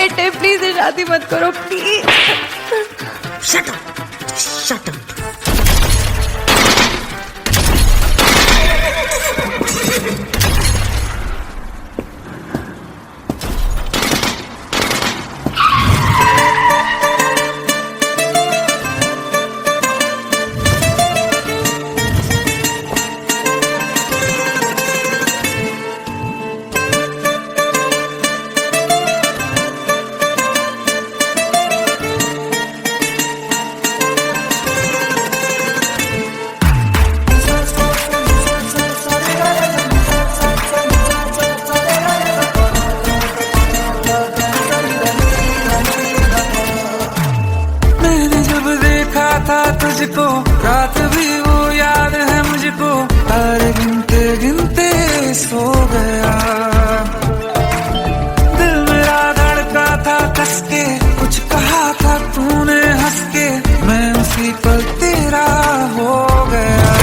पेट है, प्लीज ये शादी मत करो please. Shut up, shut up. था तुझको रात भी वो याद है मुझको, तारे गिनते गिनते सो गया। दिल मेरा धड़का था कस के, कुछ कहा था तूने हंस के, मैं उसी पल तेरा हो गया।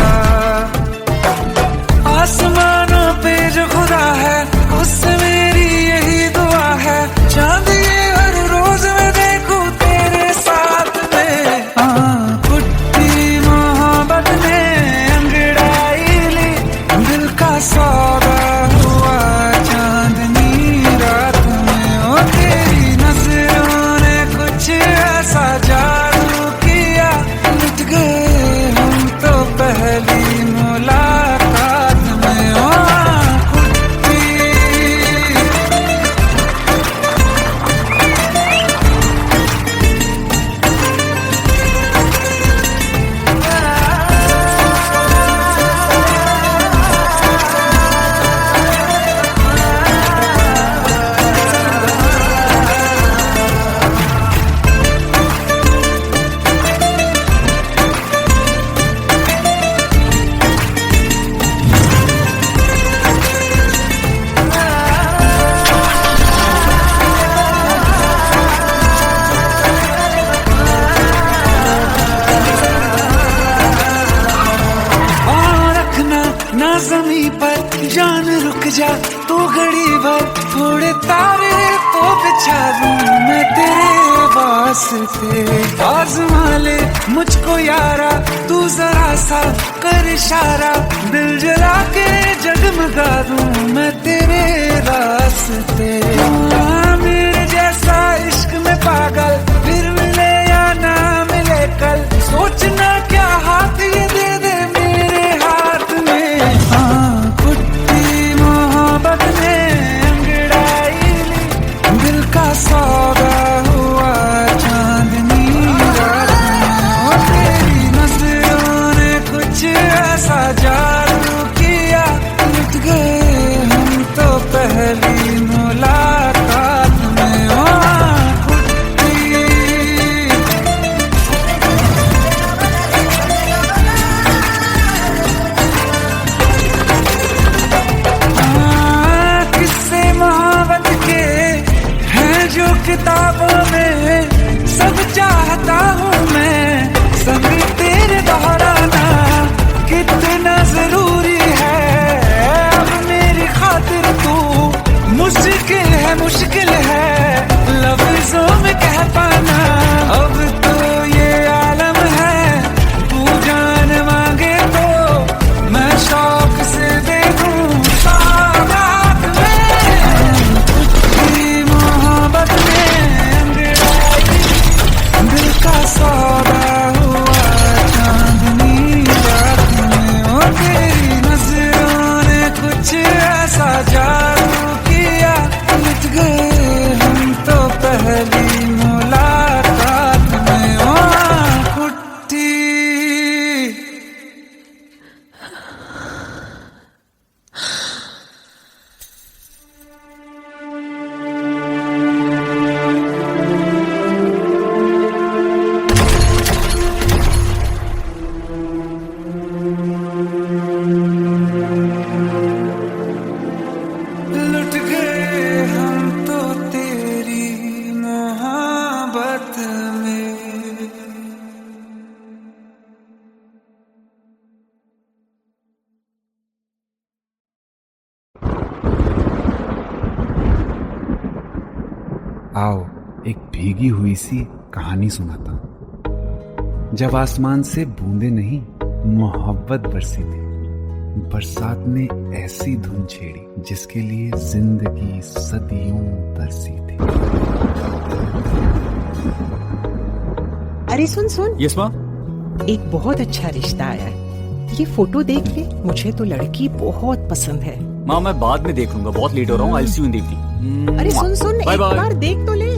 आसमानों पे जो खुदा है उससे मेरी यही दुआ है, चांद ये हर रोज मैं देखूं तेरे साथ में। सौदा हुआ चांदनी रात में, ओ तेरी नजरों ने कुछ ऐसा जादू किया, लुट गए हम तो पहली मुलाकात में। ओ ना ज़मीं पर जान रुक जा तू घड़ी भर, थोड़े तारे तो बिछा दूं मैं तेरे वास्ते। आज़मा ले मुझको यारा तू जरा सा कर इशारा, दिल जला के जगमगा दूं मैं तेरे रास्ते। मेरे जैसा इश्क में पागल फिर मिले या ना मिले कल, सोचना क्या हाथ ये दे दे मेरे हाथ में। कुट्टी मोहब्बत ने अंगड़ाई ली, दिल का सौदा हुआ चांदनी रात में। तेरी नजरों ने कुछ ऐसा जादू किया, लुट गए हम तो पहली मुलाकात में। ओ किताबों में सब चाहता हूँ मैं, संग तेरे दोहराना कितना जरूरी है। अब मेरी खातिर तू मुश्किल है लफ्जों में कह पाना। अब तो ये आलम है तू जान मांगे तो मैं शौक से दे दूँ सौगात में। तेरी मोहब्बत दिल का सौदा हुआ चांदनी रात में। ओ तेरी नजरों ने कुछ ऐसा जादू किया, लुट गए हम तो पहली मुलाकात में। ओ कुट्टी आओ। एक भीगी हुई सी कहानी सुनाता हूं। जब आसमान से बूंदे नहीं मोहब्बत बरसी थी, बरसात ने ऐसी धुन छेड़ी जिसके लिए जिंदगी सदियों तरसी थी। अरे सुन सुन, यस माँ। एक बहुत अच्छा रिश्ता आया है, ये फोटो देख ले। मुझे तो लड़की बहुत पसंद है। माँ मैं बाद में देख लूंगा, बहुत लेट हो रहा हूँ। आई सी यू इन द इवनिंग। अरे सुन सुन, बाय एक बाय। बार देख तो ले।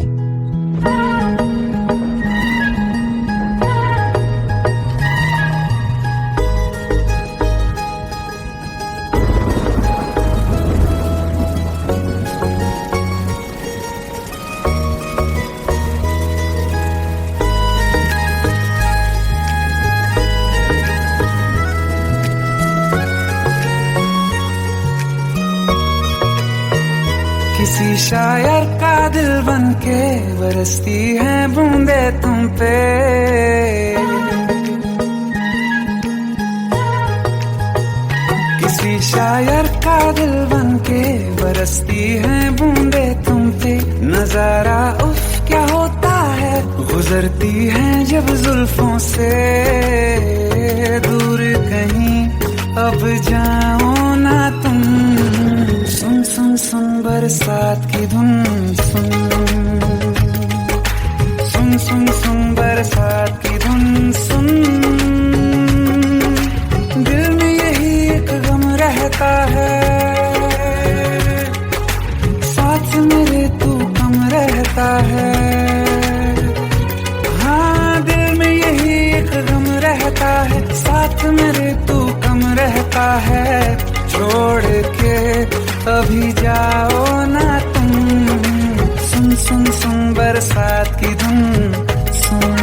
किसी शायर का दिल बन के बरसती है बूंदे तुम पे। किसी शायर का दिल बन के बरसती है बूंदे तुम पे। नजारा उफ क्या होता है, गुजरती है जब जुल्फों से। दूर कहीं अब जाओ ना तुम, सुन सुन सुन बरसात की धुन। सुन सुन सुन सुन बरसात की धुन। सुन दिल में यही एक गम रहता है, साथ मेरे तू कम रहता है। हाँ दिल में यही एक गम रहता है, साथ मेरे तू कम रहता है। छोड़ के अभी जाओ ना तुम, सुन सुन सुन बरसात की धुन। सुन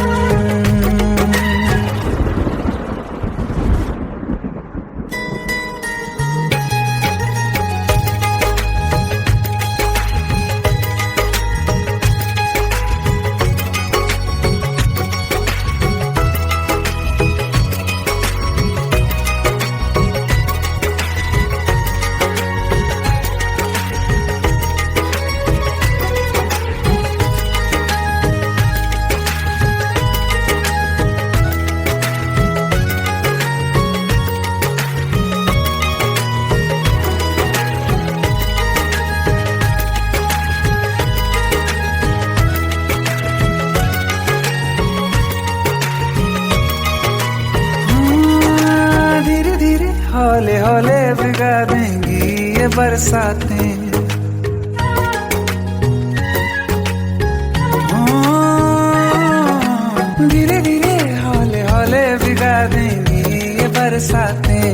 हौले हौले भिगा देंगी ये बरसातें। धीरे धीरे हौले हौले भिगा देंगी ये बरसातें।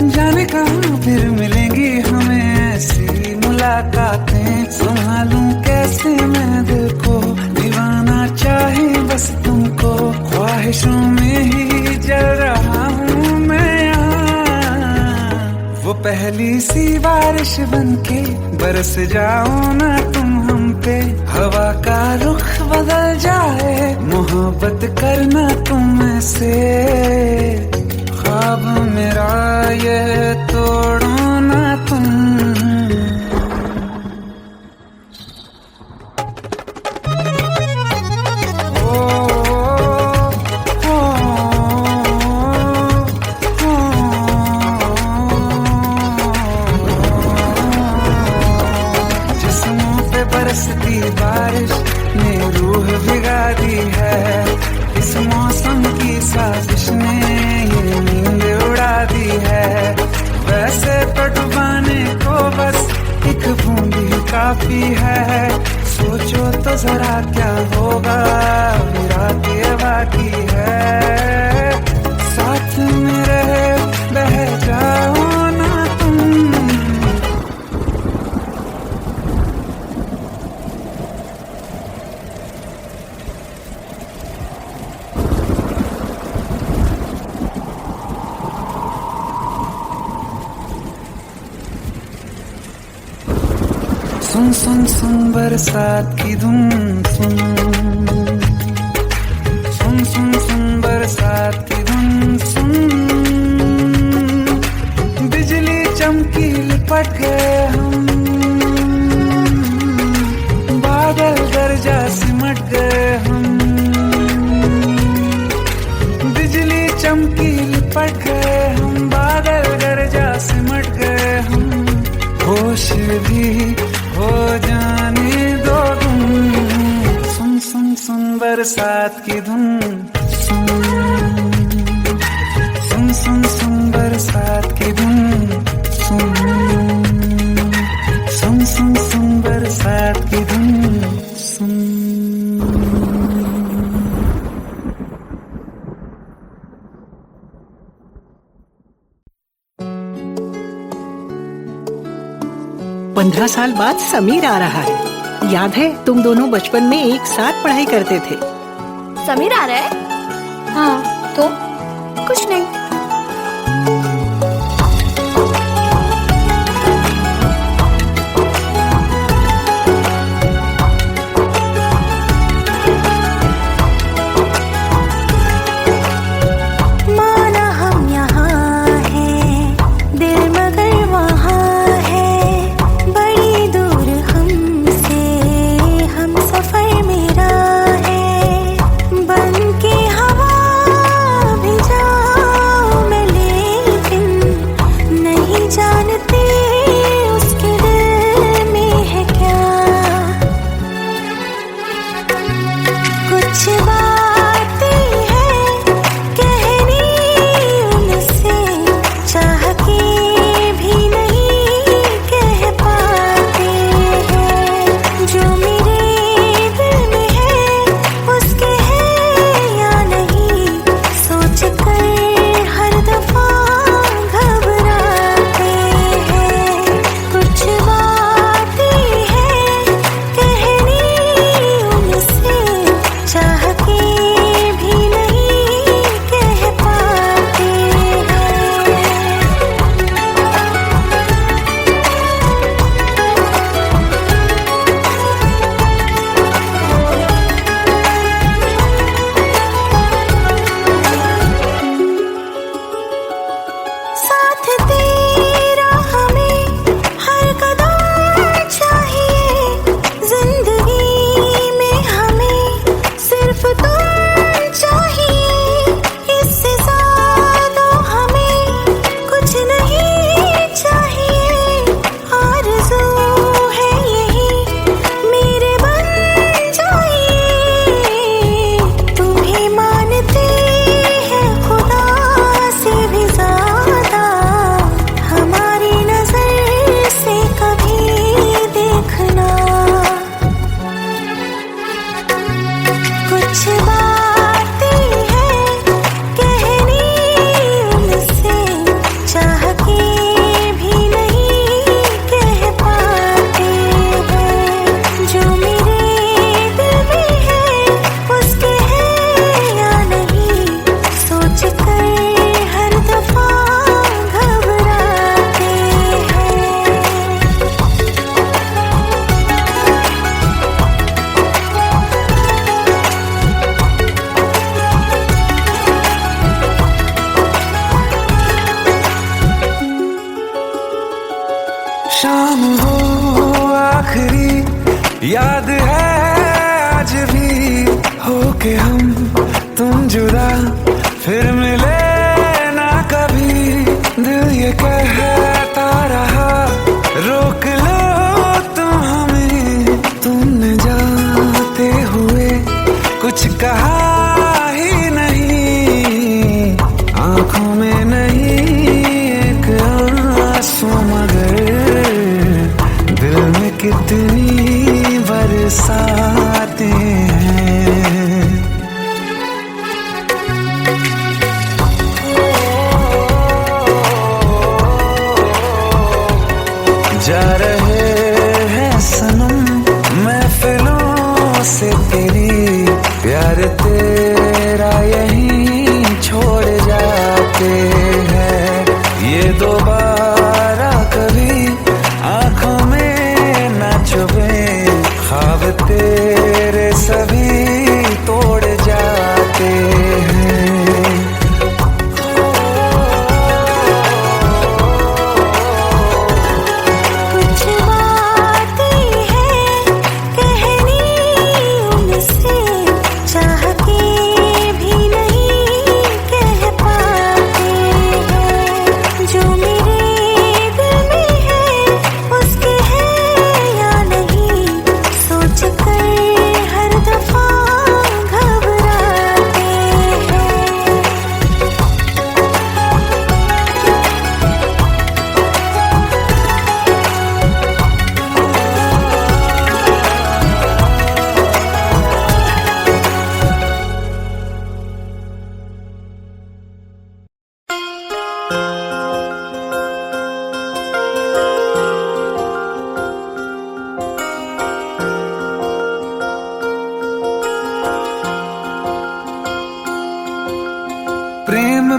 जाने कहाँ फिर मिलेंगी हमें ऐसी मुलाकातें। संभालूं कैसे मैं दिल को, दीवाना चाहे बस तुमको। ख्वाहिशों में ही जल रहा हूँ मैं यहाँ। वो पहली सी बारिश बनके बरस जाओ ना तुम हम पे। हवा का रुख बदल जाए, मोहब्बत करना तुम ऐसे। ख्वाब मेरा ये तोड़ो ना तुम। बरसती बारिश ने रूह भिगा दी है। इस मौसम की साजिश ने ये नींद उड़ा दी है। वैसे तो डुबाने को बस एक बूंद ही काफी है। सोचो तो जरा क्या होगा, रात ये बाकी है। साथ में रहे बह जाओ ना तुम। सुन सुन सुन बरसात की धुन। सुन सुन सुन सुन बरसात की धुन। सुन बिजली चमकी लिपट गए हम, बादल गरजा हो जाने दो तुम। सुन सुन सुन बरसात की धुन, सुन सुन सुन सुन बरसात की धुन, सुन सुन सुन सुन बरसात की धुन, सुन। 15 साल बाद समीर आ रहा है। याद है तुम दोनों बचपन में एक साथ पढ़ाई करते थे। समीर आ रहा है? हाँ तो कुछ नहीं। शाम हो आखिरी याद है आज भी, हो के हम तुम जुदा फिर मिले ना कभी। दिल ये कहता रहा रोक लो तुम हमें, तुमने जाते हुए कुछ कहा ही नहीं। आंखों में नहीं एक आंसू मगर दिल में कितनी बरसाते हैं। जा रहे हैं सनम महफिलों से तेरी, प्यार तेरा यहीं छोड़ जाते हैं। ये दोबारा कभी आंखों में न चुभे, ख्वाब तेरे सभी तोड़ जाते हैं।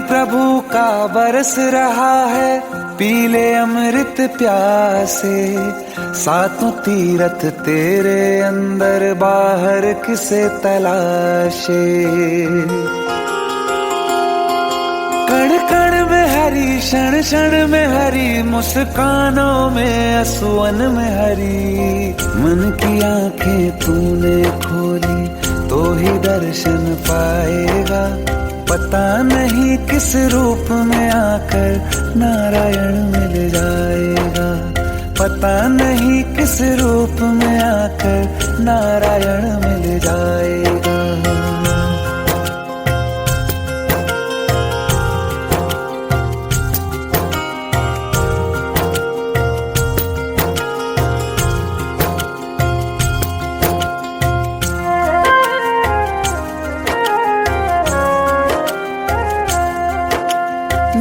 प्रभु का बरस रहा है, पी ले अमृत प्यासे। सातों तीरथ तेरे अंदर बाहर किसे तलाशे। कण कण में हरी, क्षण क्षण में हरी, मुस्कानों में असुवन में हरी। मन की आंखें तूने खोली तो ही दर्शन पाएगा। पता नहीं किस रूप में आकर नारायण मिल जाएगा। पता नहीं किस रूप में आकर नारायण मिल जाएगा।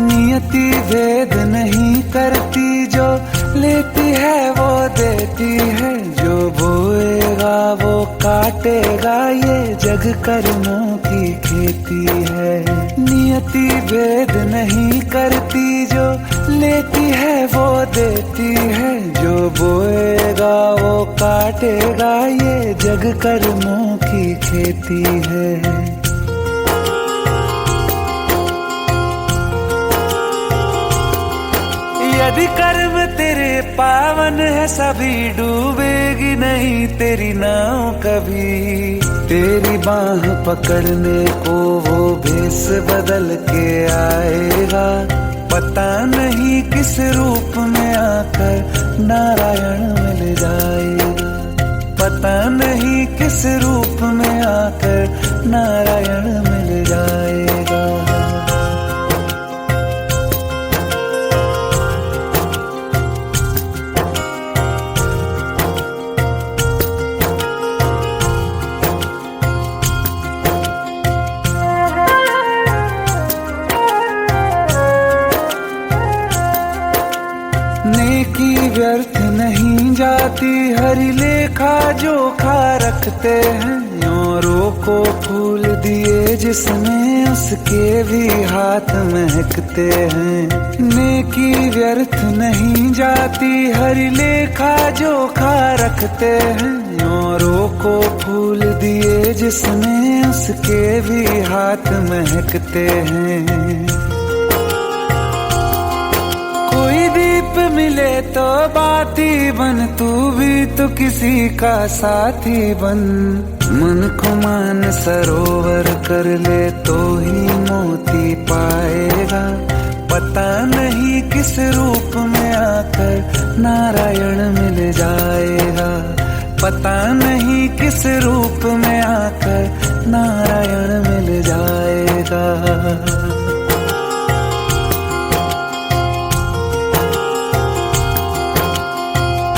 नियति भेद नहीं करती, जो लेती है वो देती है। जो बोएगा वो काटेगा, ये जग कर्मों की खेती है। नियति भेद नहीं करती, जो लेती है वो देती है। जो बोएगा वो काटेगा, ये जग कर्मों की खेती है। यदि कर्म तेरे पावन है, सभी डूबेगी नहीं तेरी नाव कभी। तेरी बाह पकड़ने को वो भेष बदल के आएगा। पता नहीं किस रूप में आकर नारायण मिल जाएगा। पता नहीं किस रूप में आकर नारायण मिल जाएगा। नेकी व्यर्थ नहीं जाती, हरि लेखा जोखा रखते हैं। औरों को फूल दिए जिसने, उसके भी हाथ महकते हैं। नेकी व्यर्थ नहीं जाती, हरि लेखा जोखा रखते हैं। औरों को फूल दिए जिसने, उसके भी हाथ महकते हैं। कोई दीप मिले तो बाती बन, तू भी तो किसी का साथी बन। मन को मान सरोवर कर ले तो ही मोती पाएगा। पता नहीं किस रूप में आकर नारायण मिल जाएगा। पता नहीं किस रूप में आकर नारायण मिल जाएगा।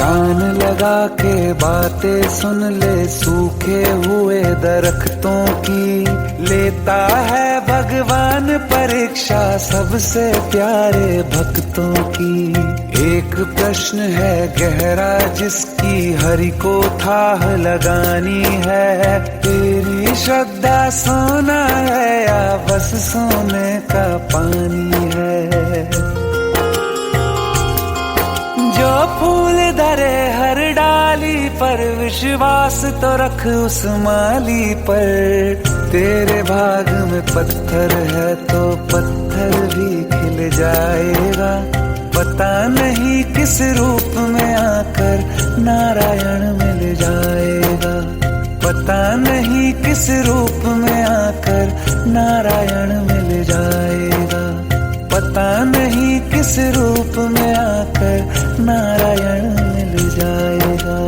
कान लगा के बातें सुन ले सूखे हुए दरख्तों की। लेता है भगवान परीक्षा सबसे प्यारे भक्तों की। एक प्रश्न है गहरा जिसकी हरि को थाह लगानी है। तेरी श्रद्धा सोना है या बस सोने का पानी है। जो फूल धरे हर डाली पर, विश्वास तो रख उस माली पर। तेरे भाग में पत्थर है तो पत्थर भी खिल जाएगा। पता नहीं किस रूप में आकर नारायण मिल जाएगा। पता नहीं किस रूप में आकर नारायण मिल जाएगा। पता नहीं किस रूप में आकर नारायण मिल जाएगा।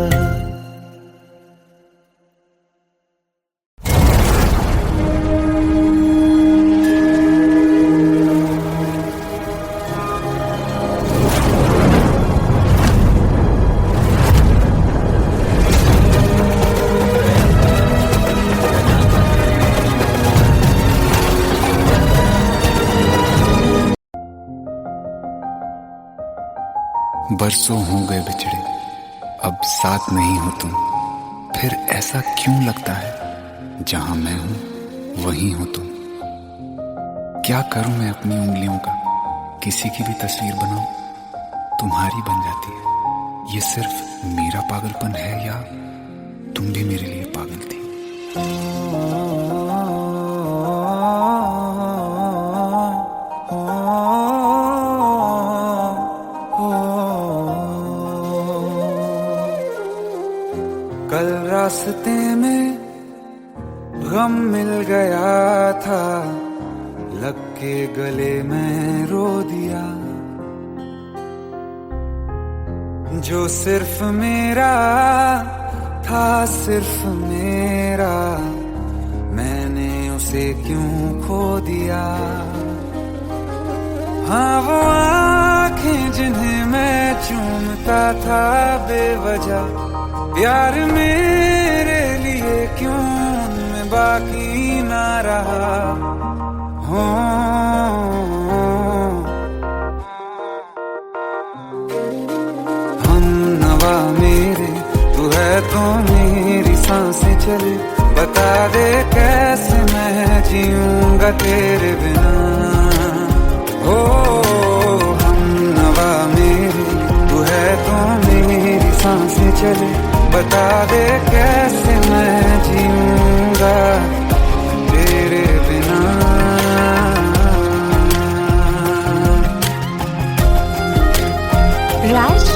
बरसों हो गए बिछड़े, अब साथ नहीं हो तुम। फिर ऐसा क्यों लगता है, जहां मैं हूं वहीं हो तुम। क्या करूं मैं अपनी उंगलियों का, किसी की भी तस्वीर बनाऊं तुम्हारी बन जाती है। ये सिर्फ मेरा पागलपन है या तुम भी मेरे लिए पागल थी? कल रास्ते में गम मिल गया था, लग के गले में रो दिया। जो सिर्फ मेरा था, सिर्फ मेरा, मैंने उसे क्यों खो दिया। हाँ वो आँखें जिन्हें मैं चूमता था बेवजह, प्यार मेरे लिए क्यों उनमें बाकी ना रहा। हो हम नवा मेरे, तू है तो मेरी सांसें चले। बता दे कैसे मैं जीऊंगा तेरे बिना। हो हम नवा मेरे, तू है तो मेरी सांसें चले। बता दे कैसे मैं जीऊंगा तेरे बिना। राज,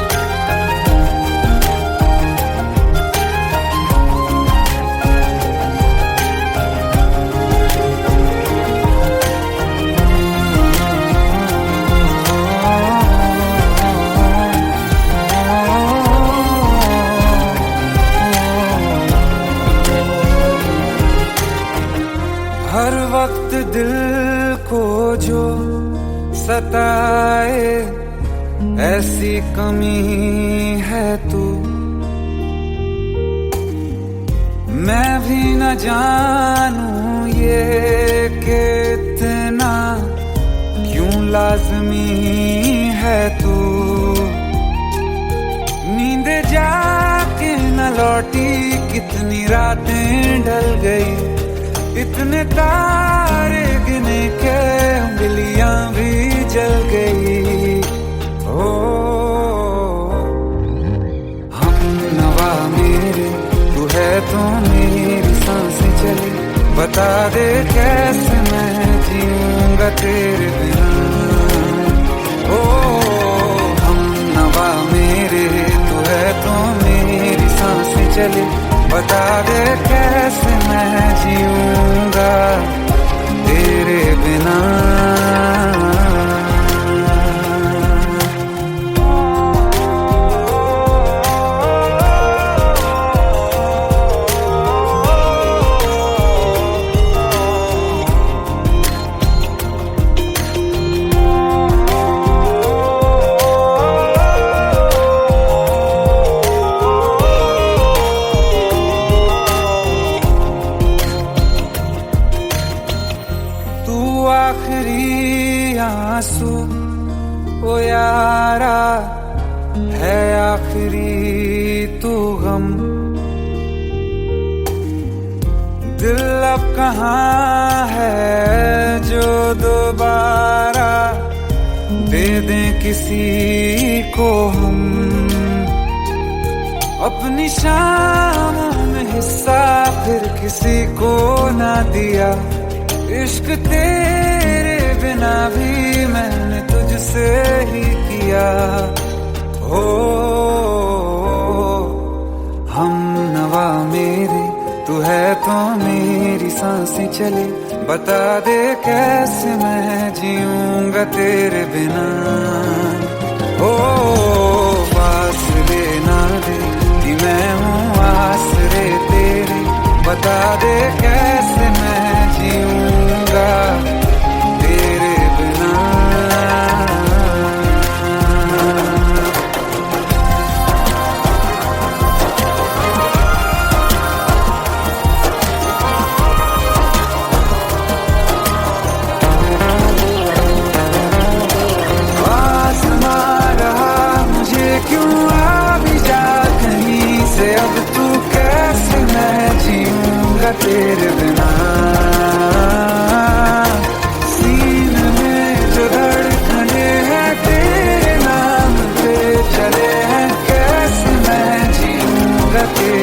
हर वक्त दिल को जो सताए, ऐसी कमी है तू। मैं भी न जानूं ये कि इतना क्यों लाज़मी है तू। नींद जाके न लौटी, कितनी रातें ढल गई। इतने तारे गिने के उंगलियां भी जल गई। ओ हम नवा मेरे, तू है तो मेरी सांसें चली। बता दे कैसे मैं जीऊंगा तेरे बिना। ओ हम नवा मेरे, तू है तो मेरी सांसें चली। बता दे कैसे मैं जीऊंगा तेरे बिना। आखिरी आंसू ओ यारा है, आखिरी तू गम। दिल अब कहाँ है जो दोबारा दे दें किसी को हम। अपनी शामों में हिस्सा फिर किसी को ना दिया। इश्क तेरे बिना भी मैंने तुझसे ही किया। हो हम नवा मेरे, तू है तो मेरी सांसें चले। बता दे कैसे मैं जीऊंगा तेरे बिना। हो फासले ना दे कि मैं हूँ आसरे तेरे। बता दे कैसे मैं जीऊंगा तेरे बिना। आसमां रहा मुझे क्यों, आ भी जा कहीं से। अब तू कैसे मैं जीऊंगा तेरे बिना।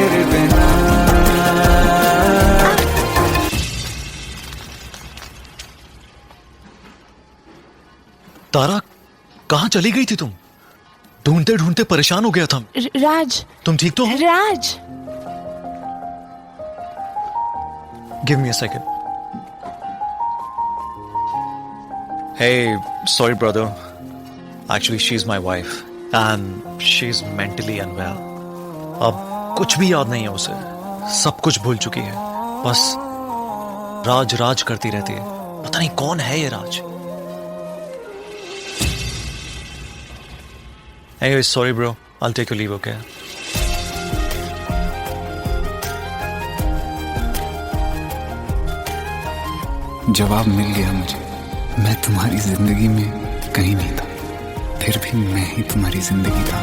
तेरे बिना। तारा, कहाँ चली गई थी तुम? ढूंढते ढूंढते परेशान हो गया था। राज, तुम ठीक तो हो? Raj. Give me a second. Hey, sorry brother. Actually, she's my wife and she's mentally unwell. अब कुछ भी याद नहीं है उसे, सब कुछ भूल चुकी है। बस राज राज करती रहती है। पता नहीं कौन है ये राज। Anyway, sorry bro. I'll take your leave, okay? जवाब मिल गया मुझे। मैं तुम्हारी जिंदगी में कहीं नहीं था, फिर भी मैं ही तुम्हारी जिंदगी था।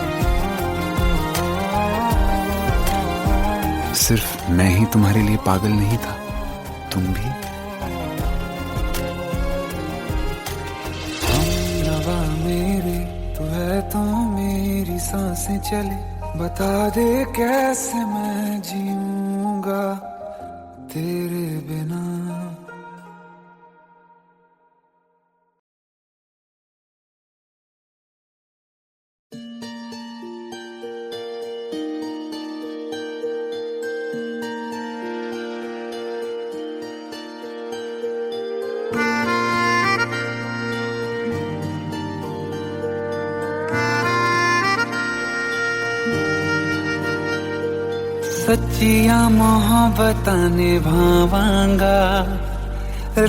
सिर्फ मैं ही तुम्हारे लिए पागल नहीं था, तुम भी। हमनवा मेरे तू है तो मेरी सांसें चले, बता दे कैसे मैं जीऊंगा तेरे बिना। सच्चिया मोहब्बतां निभावांगा,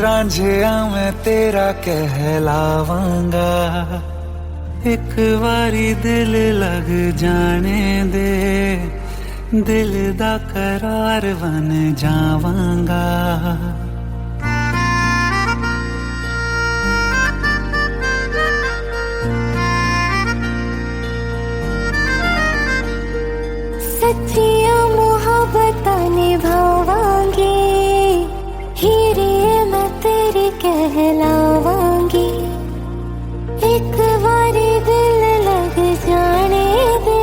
रांझिया मैं तेरा कहलावांगा। एक बारी दिल लग जाने दे, दिल दा करार बन जावांगा। सच्चिया मोहब्बतां निभावांगी, हीरे मैं तेरी कहलावांगी। एक बारी दिल लग जाने दे,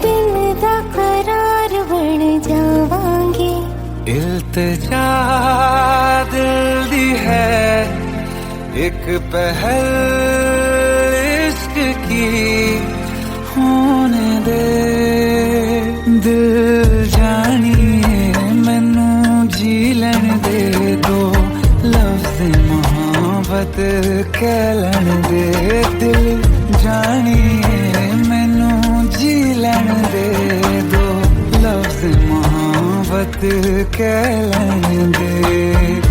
दिल दा करार बन जावांगी। इल्तिजा दिल दी है एक पहल इश्क की, होने दे दिल जानिए मैनू जी लैन दे, दो लफ्ज़ मोहब्बत कह लैन दे। दिल जानिए मैनू जी लैन दे, दो लफ्ज़ मोहब्बत कह लैन दे।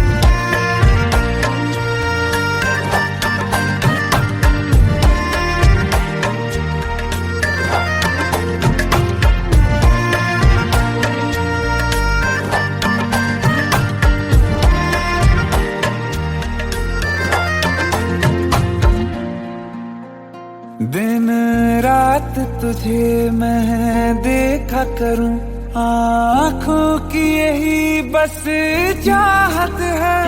दिन रात तुझे मैं देखा करूं, आँखों की यही बस चाहत है।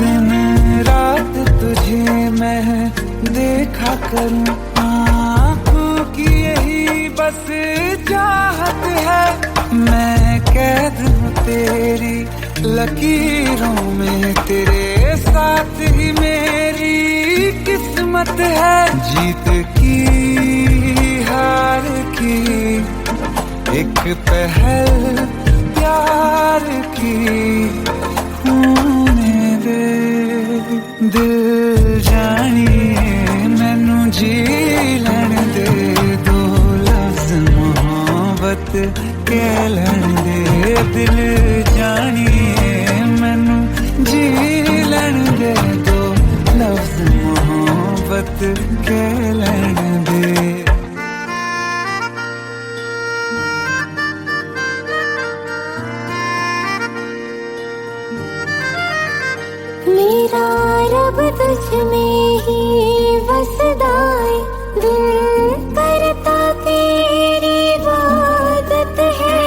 दिन रात तुझे मैं देखा करूं, आँखों की यही बस चाहत है। मैं कैद हूँ तेरी लकीरों में, तेरे साथ ही मेरी किस्मत है। जीत की हार की एक पहल प्यार की, होने दे दिल जानिए मैनू जी लैन दे, दो लफ्ज़ मोहब्बत कह लैन दे। दिल जानिए मैनू जी लैन दे, दो लफ्ज़ मोहब्बत कह लैन दे। मेरा रब तुझ में ही बसदा है, दिल करता तेरी इबादत है।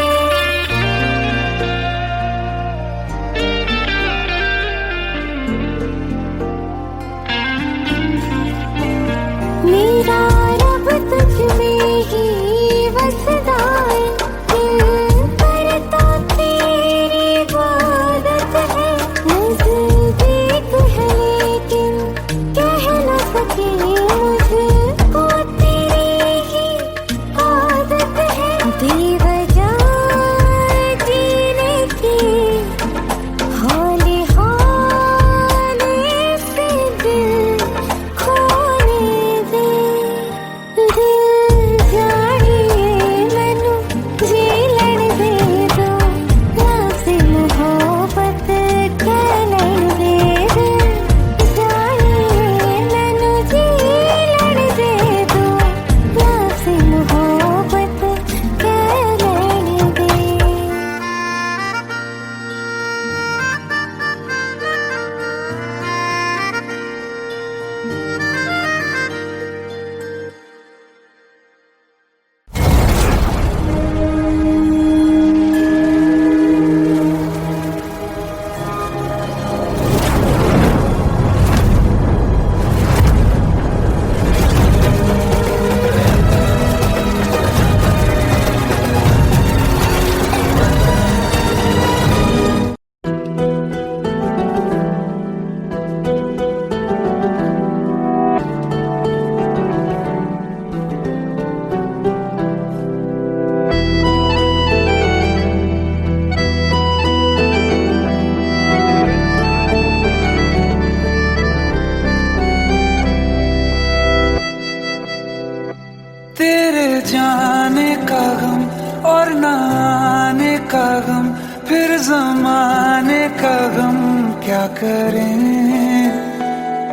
जाने का गम और ना आने का गम, फिर जमाने का गम क्या करें।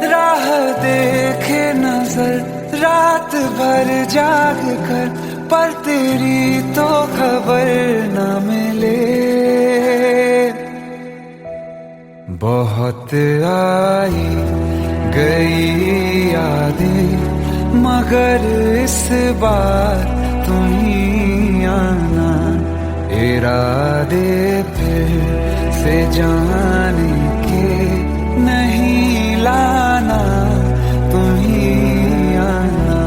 राह देखे नजर रात भर जाग कर, पर तेरी तो खबर न मिले। बहुत आई गई यादें, मगर इस बार तुम ही आना। इरादे फिर से जाने के नहीं लाना, तुम ही आना।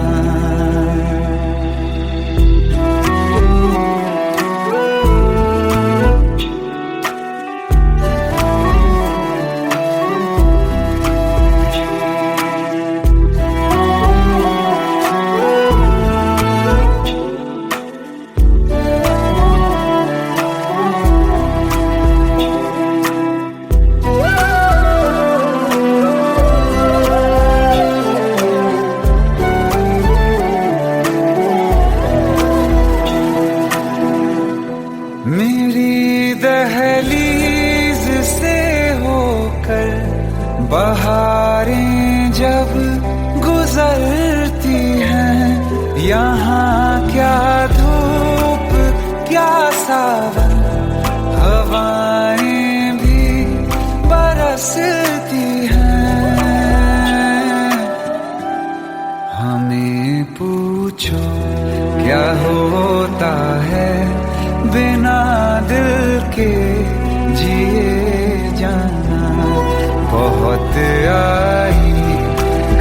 मेरी दहलीज से होकर बहारें जब गुजरती हैं, यहाँ क्या धूप क्या सावन, हवाएं भी बरसती हैं। हमें पूछो क्या होता है बिना दिल के जिए जाना। बहुत आई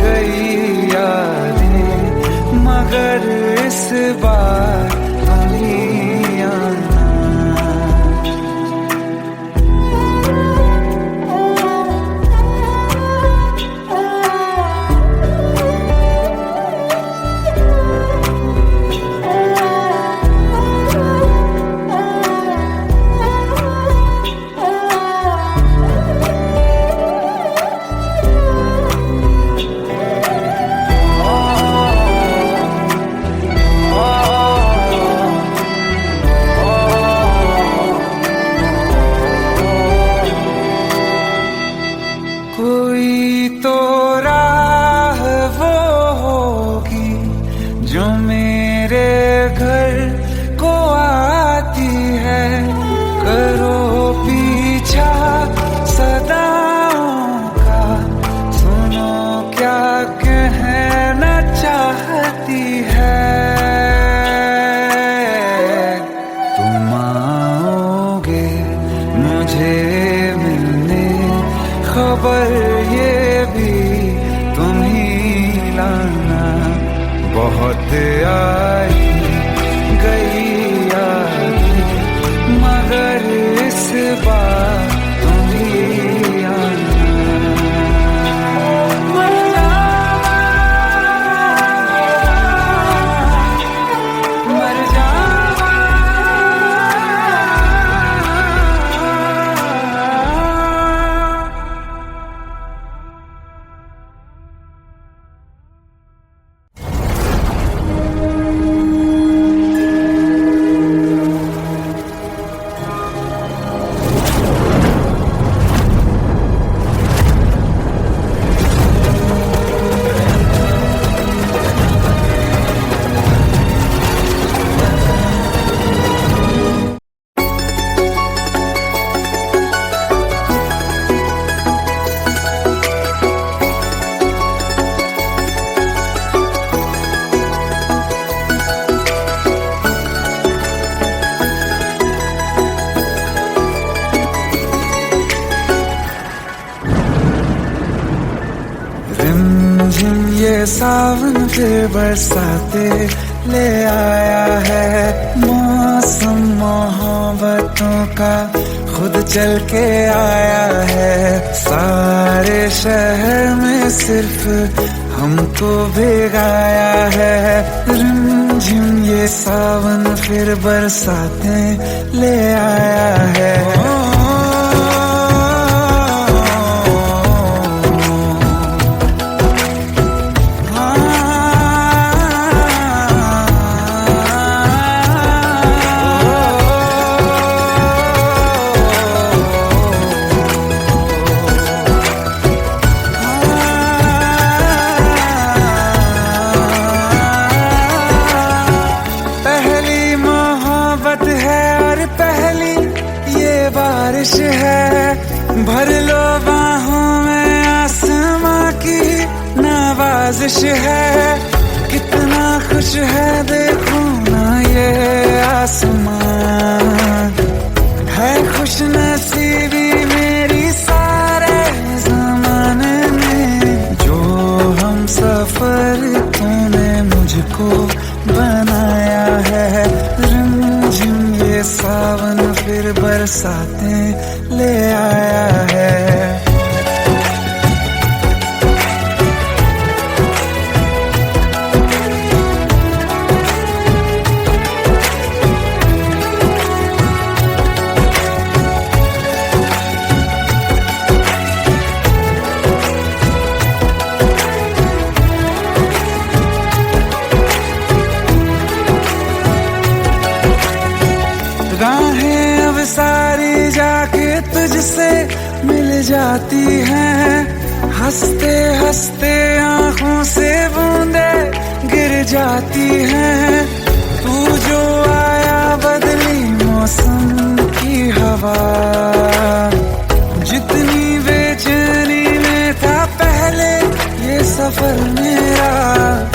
गई यादें, मगर इस बार तुम ही आना। कोई तो राह वो होगी जो मेरे घर को आती है। करो पीछा सदाओं का, सुनो क्या कहना चाहती है। तुम आओगे मुझे मिलने, खबर ये भी तुम ही लाना। बहुत आई गई यादें, मगर इस बार तुम ही आना। मर जावा, मर जावा। रिमझिम ये सावन फिर बरसाते ले आया है। मौसम मोहब्बतों का खुद चल के आया है। सारे शहर में सिर्फ हमको भिगाया है। रिमझिम ये सावन फिर बरसाते ले आया है। साजिश है, कितना खुश है देखो ना ये आसमान। है खुश नसीबी मेरी सारे ज़माने में, जो हम सफर तूने मुझको बनाया है। रिमझिम ये सावन फिर बरसातें ले आया है। राहें अब सारी जाके तुझसे मिल जाती हैं, हंसते हंसते आंखों से बूंदे गिर जाती हैं। तू जो आया बदली मौसम की हवा, जितनी बेचैनी में था पहले ये सफर मेरा,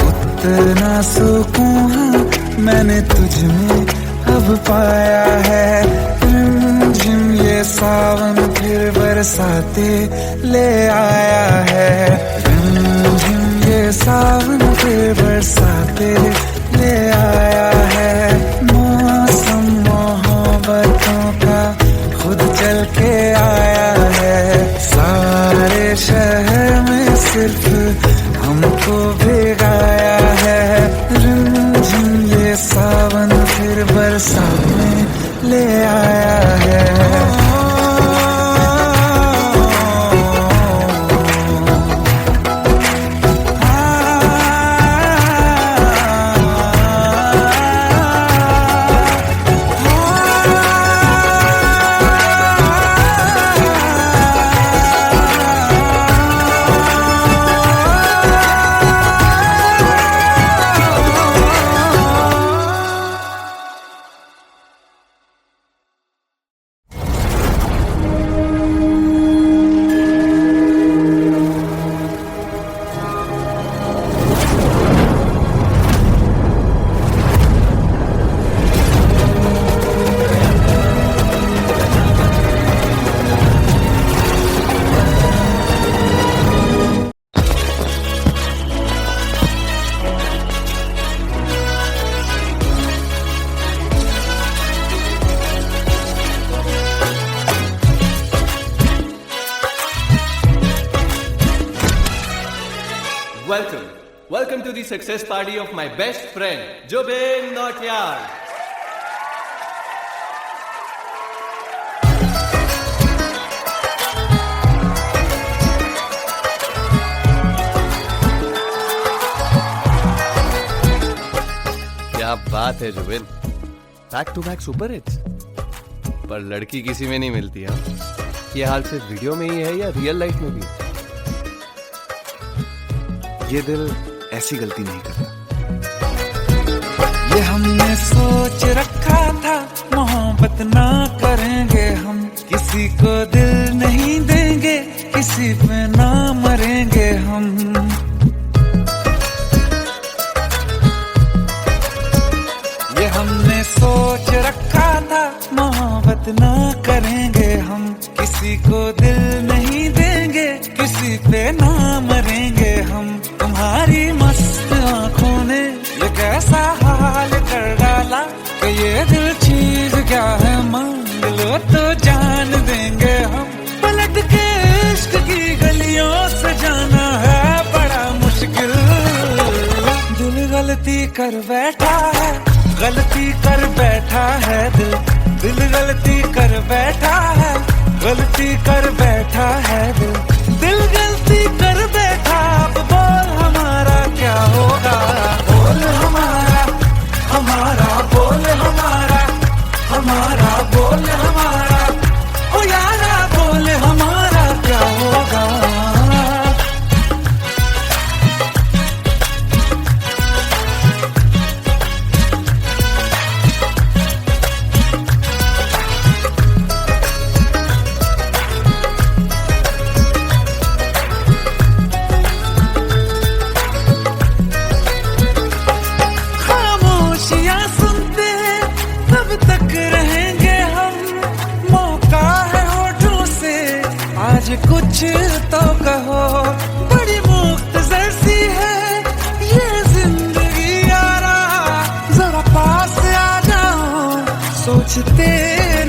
उतना सुकून मैंने तुझ में अब पाया है। रिमझिम ये सावन फिर बरसाते ले आया है। रिमझिम ये सावन फिर बरसाते ले आया है। मौसम मोहब्बतों का खुद चल के आया है। सारे शहर में सिर्फ हमको भिगाया है। रिमझिम ये सावन फिर बरसात में ले आया है। Welcome to the success party of my best friend, Jobin Nautiyal. क्या बात है Jubin, back to back super hits. पर लड़की किसी में नहीं मिलती है। ये हाल सिर्फ वीडियो में ही है या रियल लाइफ में भी? ये दिल ऐसी गलती नहीं करता। ये हमने सोच रखा था मोहब्बत ना करेंगे हम, किसी को दिल नहीं देंगे, किसी पे ना मरेंगे हम। ये हमने सोच रखा था मोहब्बत ना करेंगे हम, किसी को दिल नहीं देंगे, किसी पे ना मरेंगे हम। तुम्हारी मस्त आंखों ने ये कैसा हाल कर डाला कि ये दिल चीज क्या है, मांग लो तो जान देंगे हम। पलट के इश्क की गलियों से जाना है बड़ा मुश्किल। दिल गलती कर बैठा है, गलती कर बैठा है दिल। दिल गलती कर बैठा है, गलती कर बैठा है दिल। दिल गलती कर बैठा, अब बोल हमारा क्या होगा। बोल हमारा, हमारा बोल हमारा, हमारा बोल हमारा, ओ यारा बोल हमारा क्या होगा। सोचते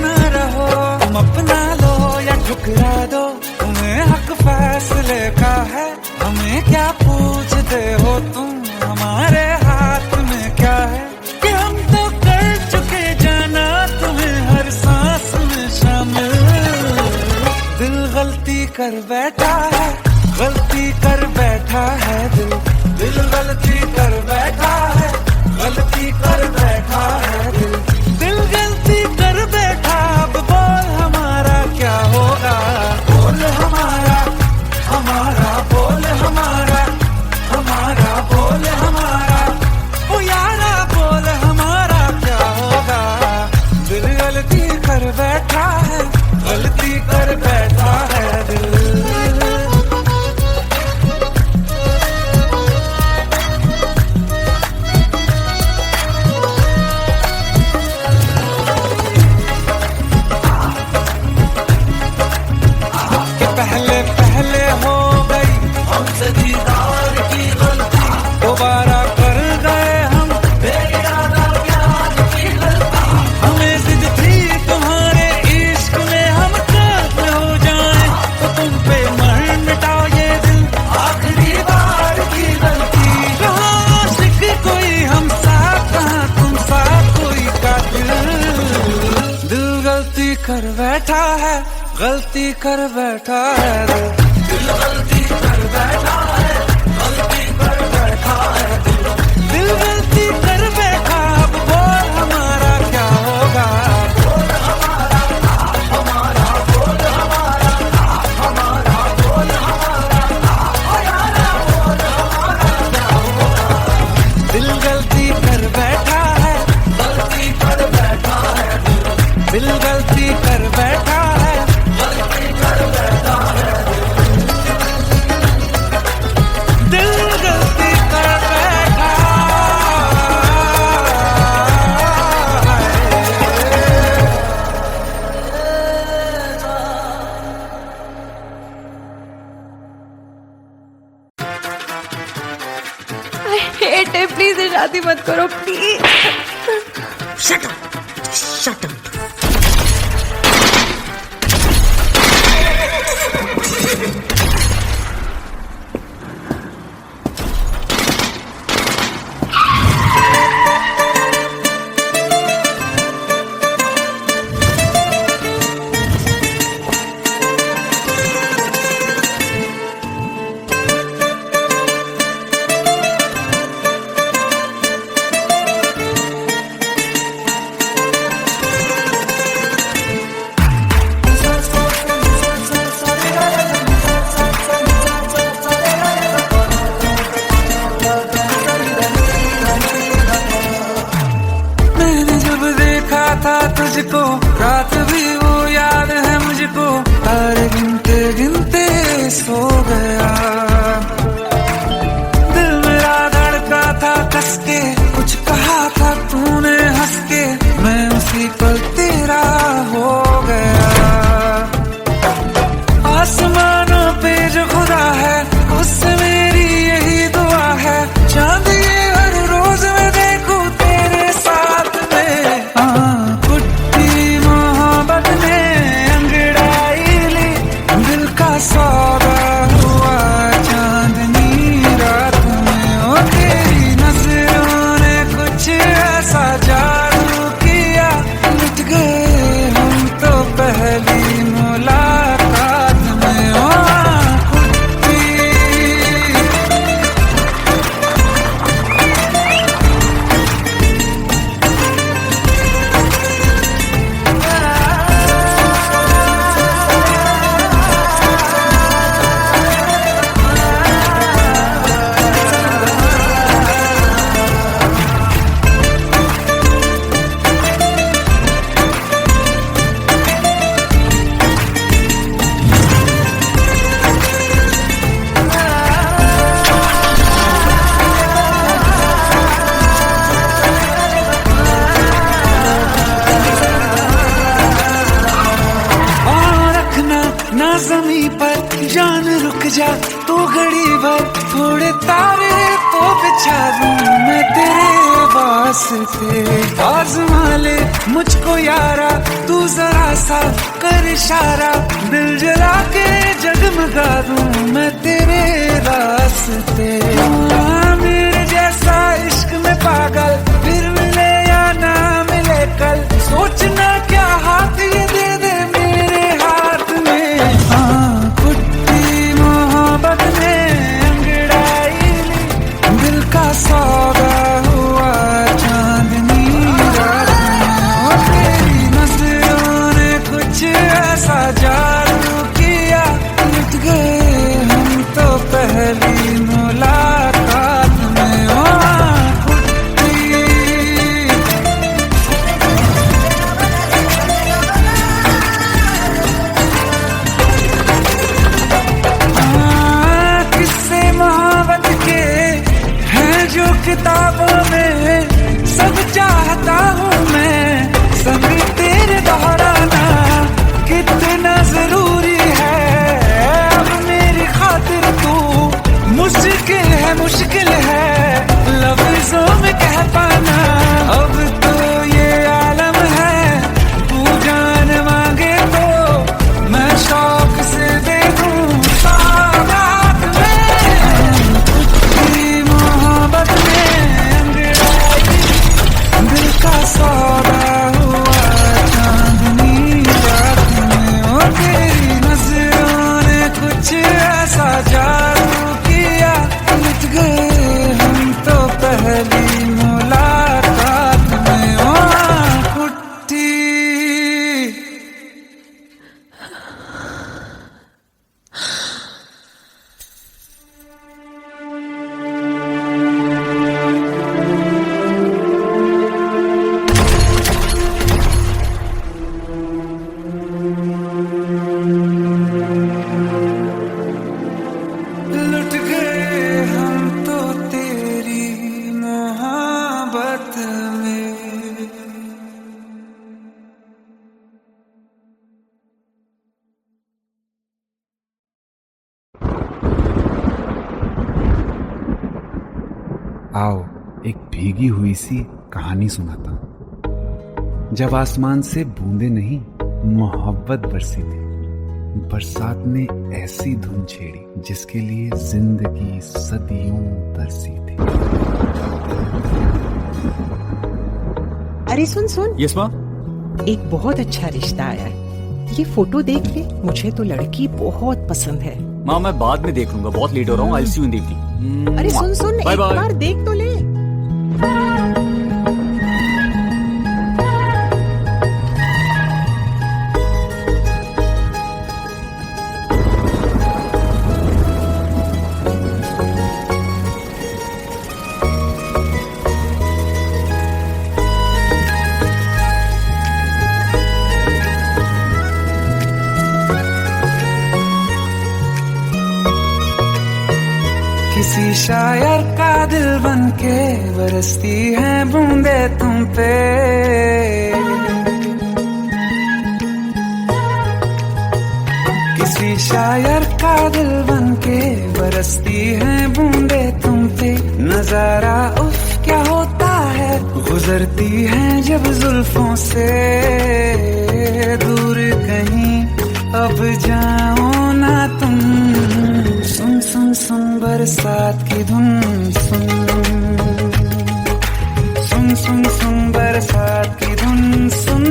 ना रहो, तुम अपना लो या ठुकरा दो, तुम्हें हक फैसले का है, हमें क्या पूछते हो तुम, हमारे हाथ में क्या है कि हम तो कर चुके जाना तुम्हें हर सांस में शामिल। दिल गलती कर बैठा है, गलती कर बैठा है दिल, दिल गलती कर बैठा है, गलती कर बैठा है दिल, दिल गलती कर बैठा। अब बोल हमारा क्या होगा, बोल हमारा, हमारा बोल हमारा, हमारा बोल हमारा, ओ यारा बोल हमारा क्या होगा। दिल गलती कर बैठा है, गलती कर बैठा है दिल। पहले पहले हो गई हमसे दीदार की गलती, दोबारा कर गए हम बेइरादा प्यार की गलती। हमें जिद थी तुम्हारे इश्क में हम काफिर हो जाएं, तो तुम पे मर मिटाओ ये दिल, आखिरी बार की गलती। कहाँ आशिक कोई हम साथ, कहाँ तुम साथ कोई कातिल। दिल गलती कर बैठा है, गलती कर बैठा है दिल गलती कर बैठा है, गलती कर बैठा है दिल गलती कर बैठा। अब बोल हमारा क्या होगा, बोल हमारा, हमारा बोल हमारा, हमारा बोल हमारा, ओ यारा बोल हमारा क्या होगा। दिल गलती कर बैठा है, गलती कर बैठा है दिल गलती कर बैठा है, गलती कर बैठा है दिल गलती कर बैठा आई हेट इट, प्लीज ये शादी मत करो please. Shut up, shut up. तुझको रात भी वो याद है मुझको, तारे गिनते गिनते सो गया। दिल मेरा धड़का था कस के, कुछ कहा था तूने हंस के, मैं उसी पल तेरा हो गया। आसमानों पे जो खुदा है उससे मेरी यही दुआ है, चांद ये हर रोज मैं देखूं तेरे साथ में। कुट्टी मोहब्बत ने अंगड़ाई ली, दिल का सौदा हुआ घड़ी भर थोड़े तारे तो बिछा दूं मैं तेरे वास्ते। आज़मा ले मुझको यारा, तू जरा सा कर इशारा, दिल जला के जगमगा दूं मैं तेरे रास्ते। मेरे जैसा इश्क में पागल फिर मिले या ना मिले कल, सोचना क्या हाथ ये दे दे मेरे हाथ में। कुट्टी मोहब्बत ने अंगड़ाई ली, दिल का सौदा हुआ चांदनी रात में। तेरी नजरों ने कुछ ऐसा जादू किया, लुट गए हम तो पहली मुलाकात में। किताबों में सब चाहता हूँ मैं, संग तेरे दोहराना कितना जरूरी है। अब मेरी खातिर तू मुश्किल है लफ्जों में कह पाना। अब तो ये आलम है, तू जान मांगे तो मैं शौक से दे दूँ सौगात में। मोहब्बत दिल का सौदा हुआ चांदनी रात में। और तेरी नजरों ने कुछ ऐसा जादू किया, लुट गए हम तो पहली मुलाकात में। कुट्टी आओ एक भीगी हुई सी कहानी सुनाता हूं। जब आसमान से बूंदे नहीं मोहब्बत बरसी थी, बरसात ने ऐसी धुन छेड़ी जिसके लिए जिंदगी सदियों तरसी थी। अरे सुन यस माँ। एक बहुत अच्छा रिश्ता आया है, ये फोटो देख ले, मुझे तो लड़की बहुत पसंद है। माँ मैं बाद में देख लूंगा, बहुत लेट हो रहा हूँ। आई सी यू इन द इवनिंग। अरे सुन एक बार देख तो ले। किसी शायर का दिल बनके बरसती है बूंदे तुम पे। किसी शायर का दिल बनके बरसती है बूंदे तुम पे। नजारा उफ क्या होता है, गुजरती है जब जुल्फों से दूर कहीं अब जाओ ना तुम। सुन सुन सुन बरसात की धुन, सुन सुन सुन सुन बरसात की धुन सुन।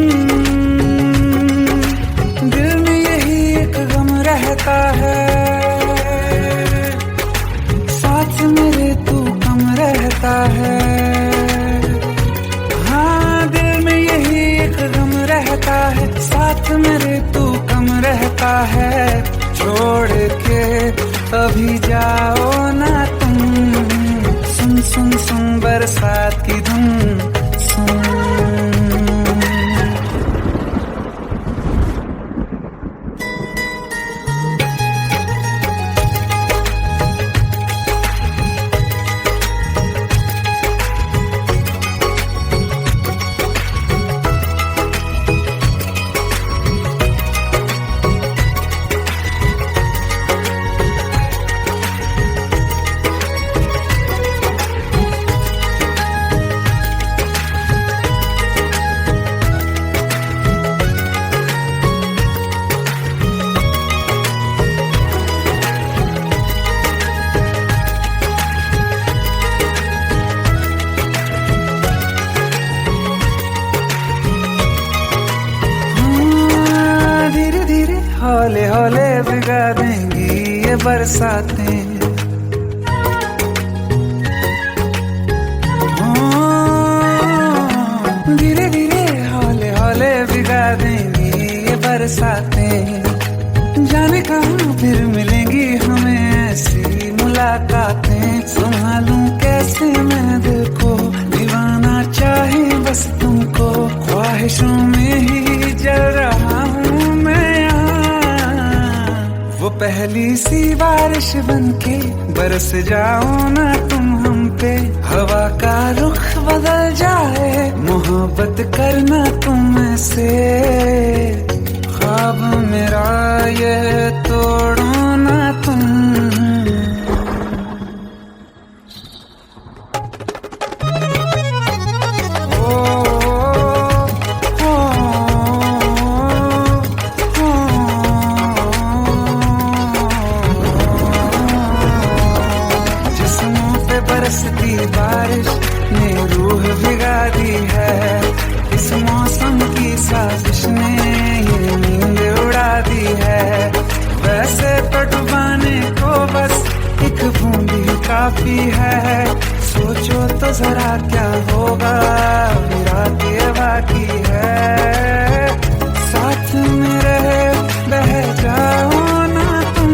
दिल में यही एक गम रहता है, साथ मेरे तू कम रहता है। हाँ दिल में यही एक गम रहता है, साथ मेरे तू कम रहता है। छोड़ के अभी जाओ ना तुम। सुन सुन सुन बरसात की धुन सुन। भिगा देंगी ये बरसातें। धीरे धीरे हौले हौले भिगा देंगी ये बरसातें। जाने कहाँ फिर मिलेंगी हमें ऐसी मुलाकातें। संभालूं कैसे मैं दिल को, दीवाना चाहे बस तुमको। ख्वाहिशों में ही जल रहा हूँ मैं यहाँ। वो पहली सी बारिश बनके बरस जाओ ना तुम हम पे। हवा का रुख बदल जाए, मोहब्बत करना तुम से। ख्वाब मेरा ये तोड़ो ना तुम। जिस्मों पे बरसती बारिश ने रूह भिगा दी है। इस मौसम की साजिश ने ये नींद उड़ा दी है। वैसे तो डुबाने को बस एक बूंद ही काफी है। सोचो तो जरा क्या होगा, अभी रात ये बाकी है। साथ में रहे बह जाओ ना तुम।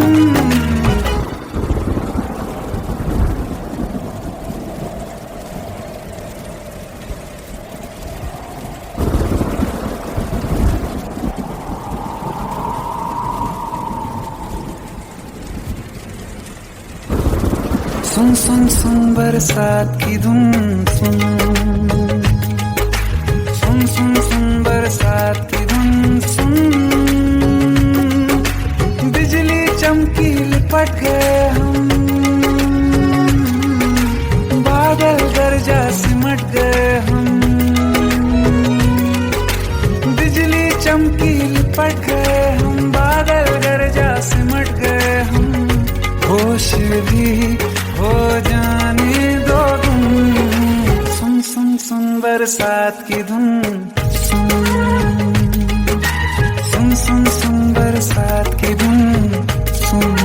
सुन सुन सुन बरसात की धुन सुन। सुन सुन सुन बरसात की धुन सुन। बिजली चमकी लिपट गए हम, बादल गरजा सिमट गए हम। बिजली चमकी लिपट गए हम, बादल गरजा सिमट गए हम। होश भी हो जाने दो तुम। सुन सुन सुन बरसात की धुन सुन। सुन सुन सुन बरसात की धुन सुन।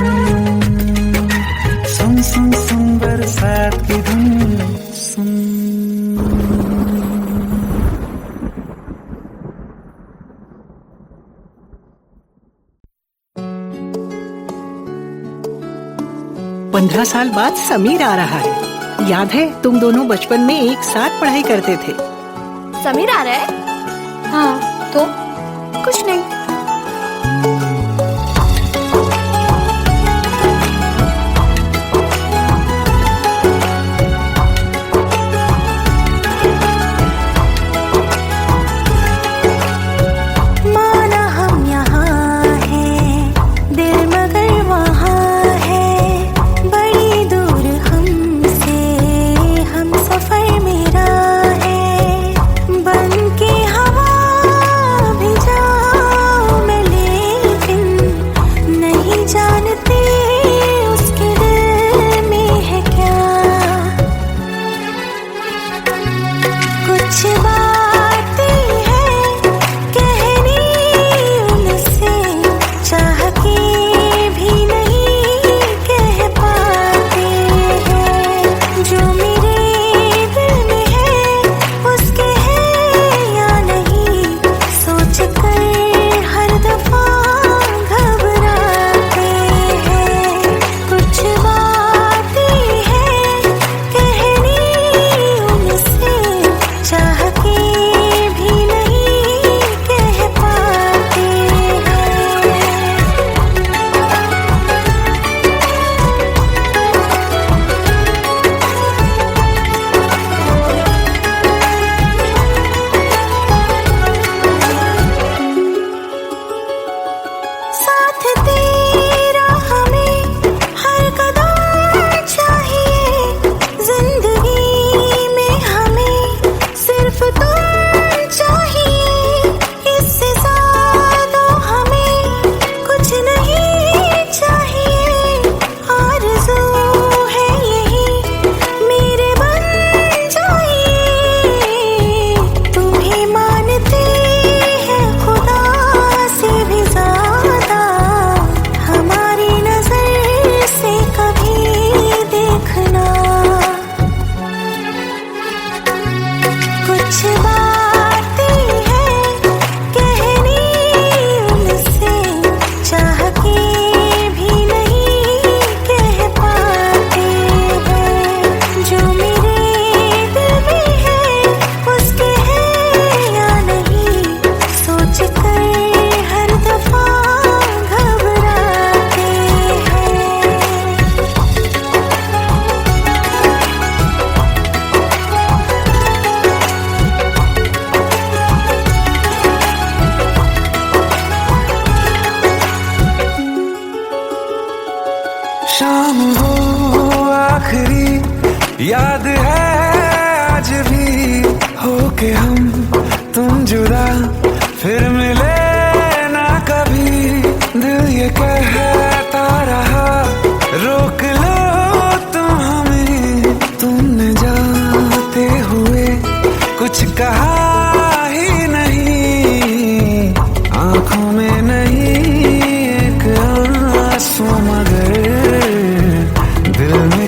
सुन सुन सुन बरसात की धुन सुन। पंद्रह साल बाद समीर आ रहा है। याद है तुम दोनों बचपन में एक साथ पढ़ाई करते थे। समीर आ रहा है? हाँ तो कुछ नहीं। बन के हवा भी जाऊं मैं ले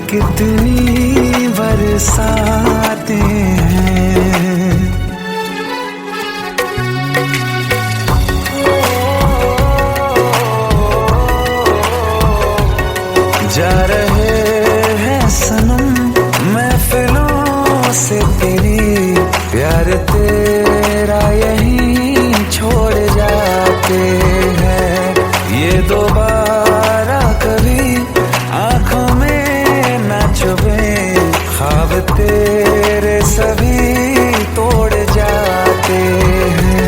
कितनी बरसाते हैं। जा रहे हैं सनम महफिलों से तेरी, प्यार तेरा यहीं छोड़ जाते हैं। ये दोबारा कभी आंखों में ना चुभे, ख्वाब तेरे सभी तोड़ जाते हैं।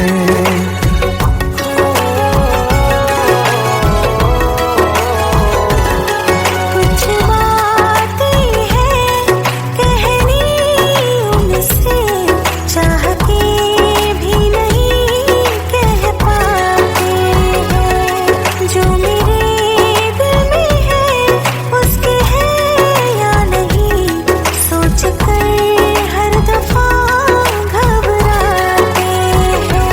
कुछ बातें हैं कहनी उनसे, चाह के भी नहीं कह पाते हैं। जो मेरे दिल में है उसके है या नहीं, सोच कर हर दफा घबराते हैं।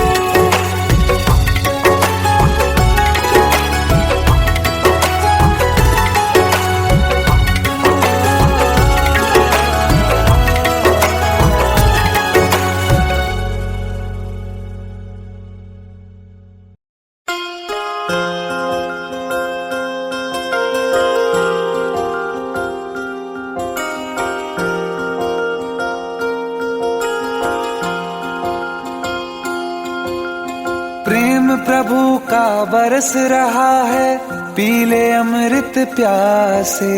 प्रेम प्रभु का बरस रहा है, पीले अमृत प्यासे।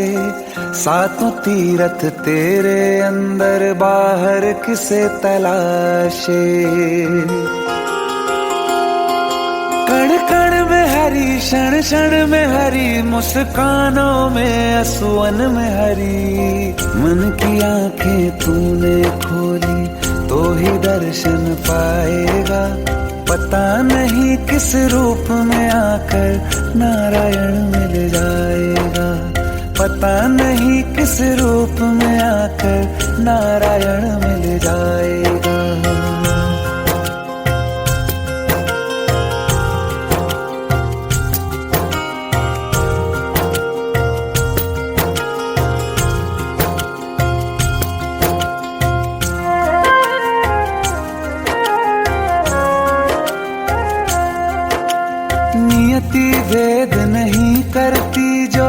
सातों तीरथ तेरे अंदर, बाहर किसे तलाशे। कण कण में हरी, क्षण क्षण में हरी, मुस्कानों में असुवन में हरी। मन की आंखें तूने खोली तो ही दर्शन पाएगा। पता नहीं किस रूप में आकर नारायण मिल जाएगा। पता नहीं किस रूप में आकर नारायण मिल जाएगा। नियति भेद नहीं करती, जो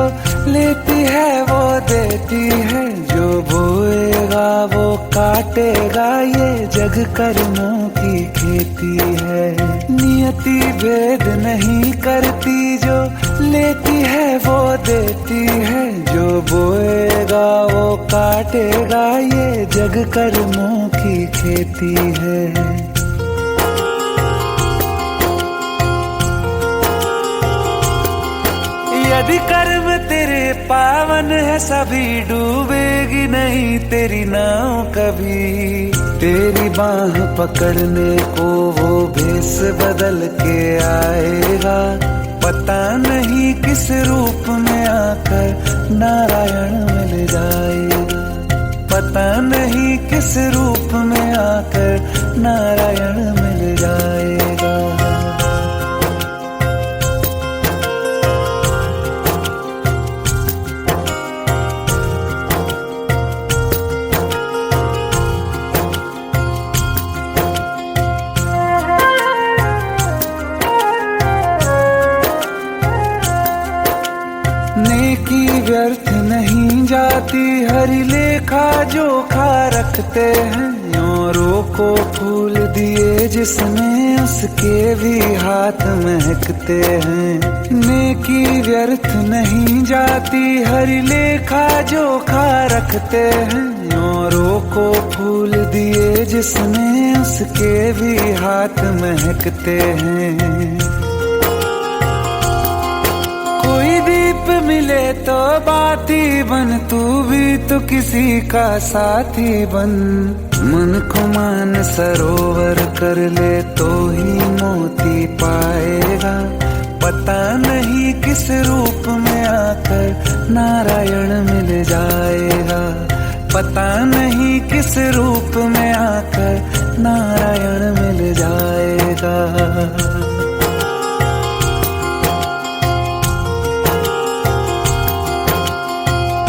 लेती है वो देती है। जो बोएगा वो काटेगा, ये जग कर्मों की खेती है। नियति भेद नहीं करती, जो लेती है वो देती है। जो बोएगा वो काटेगा, ये जग कर्मों की खेती है। यदि कर्म तेरे पावन है, सभी डूबेगी नहीं तेरी नाव कभी। तेरी बाह पकड़ने को वो भेष बदल के आएगा। पता नहीं किस रूप में आकर नारायण मिल जाएगा। पता नहीं किस रूप में आकर नारायण मिल जाएगा। नेकी व्यर्थ नहीं जाती, हरि लेखा जोखा रखते हैं। औरों को फूल दिए जिसने, उसके भी हाथ महकते हैं। नेकी व्यर्थ नहीं जाती, हरि लेखा जोखा रखते हैं। औरों को फूल दिए जिसने, उसके भी हाथ महकते हैं। कोई दीप मिले तो बाती बन, तू भी तो किसी का साथी बन। मन को मान सरोवर कर ले तो ही मोती पाएगा। पता नहीं किस रूप में आकर नारायण मिल जाएगा। पता नहीं किस रूप में आकर नारायण मिल जाएगा।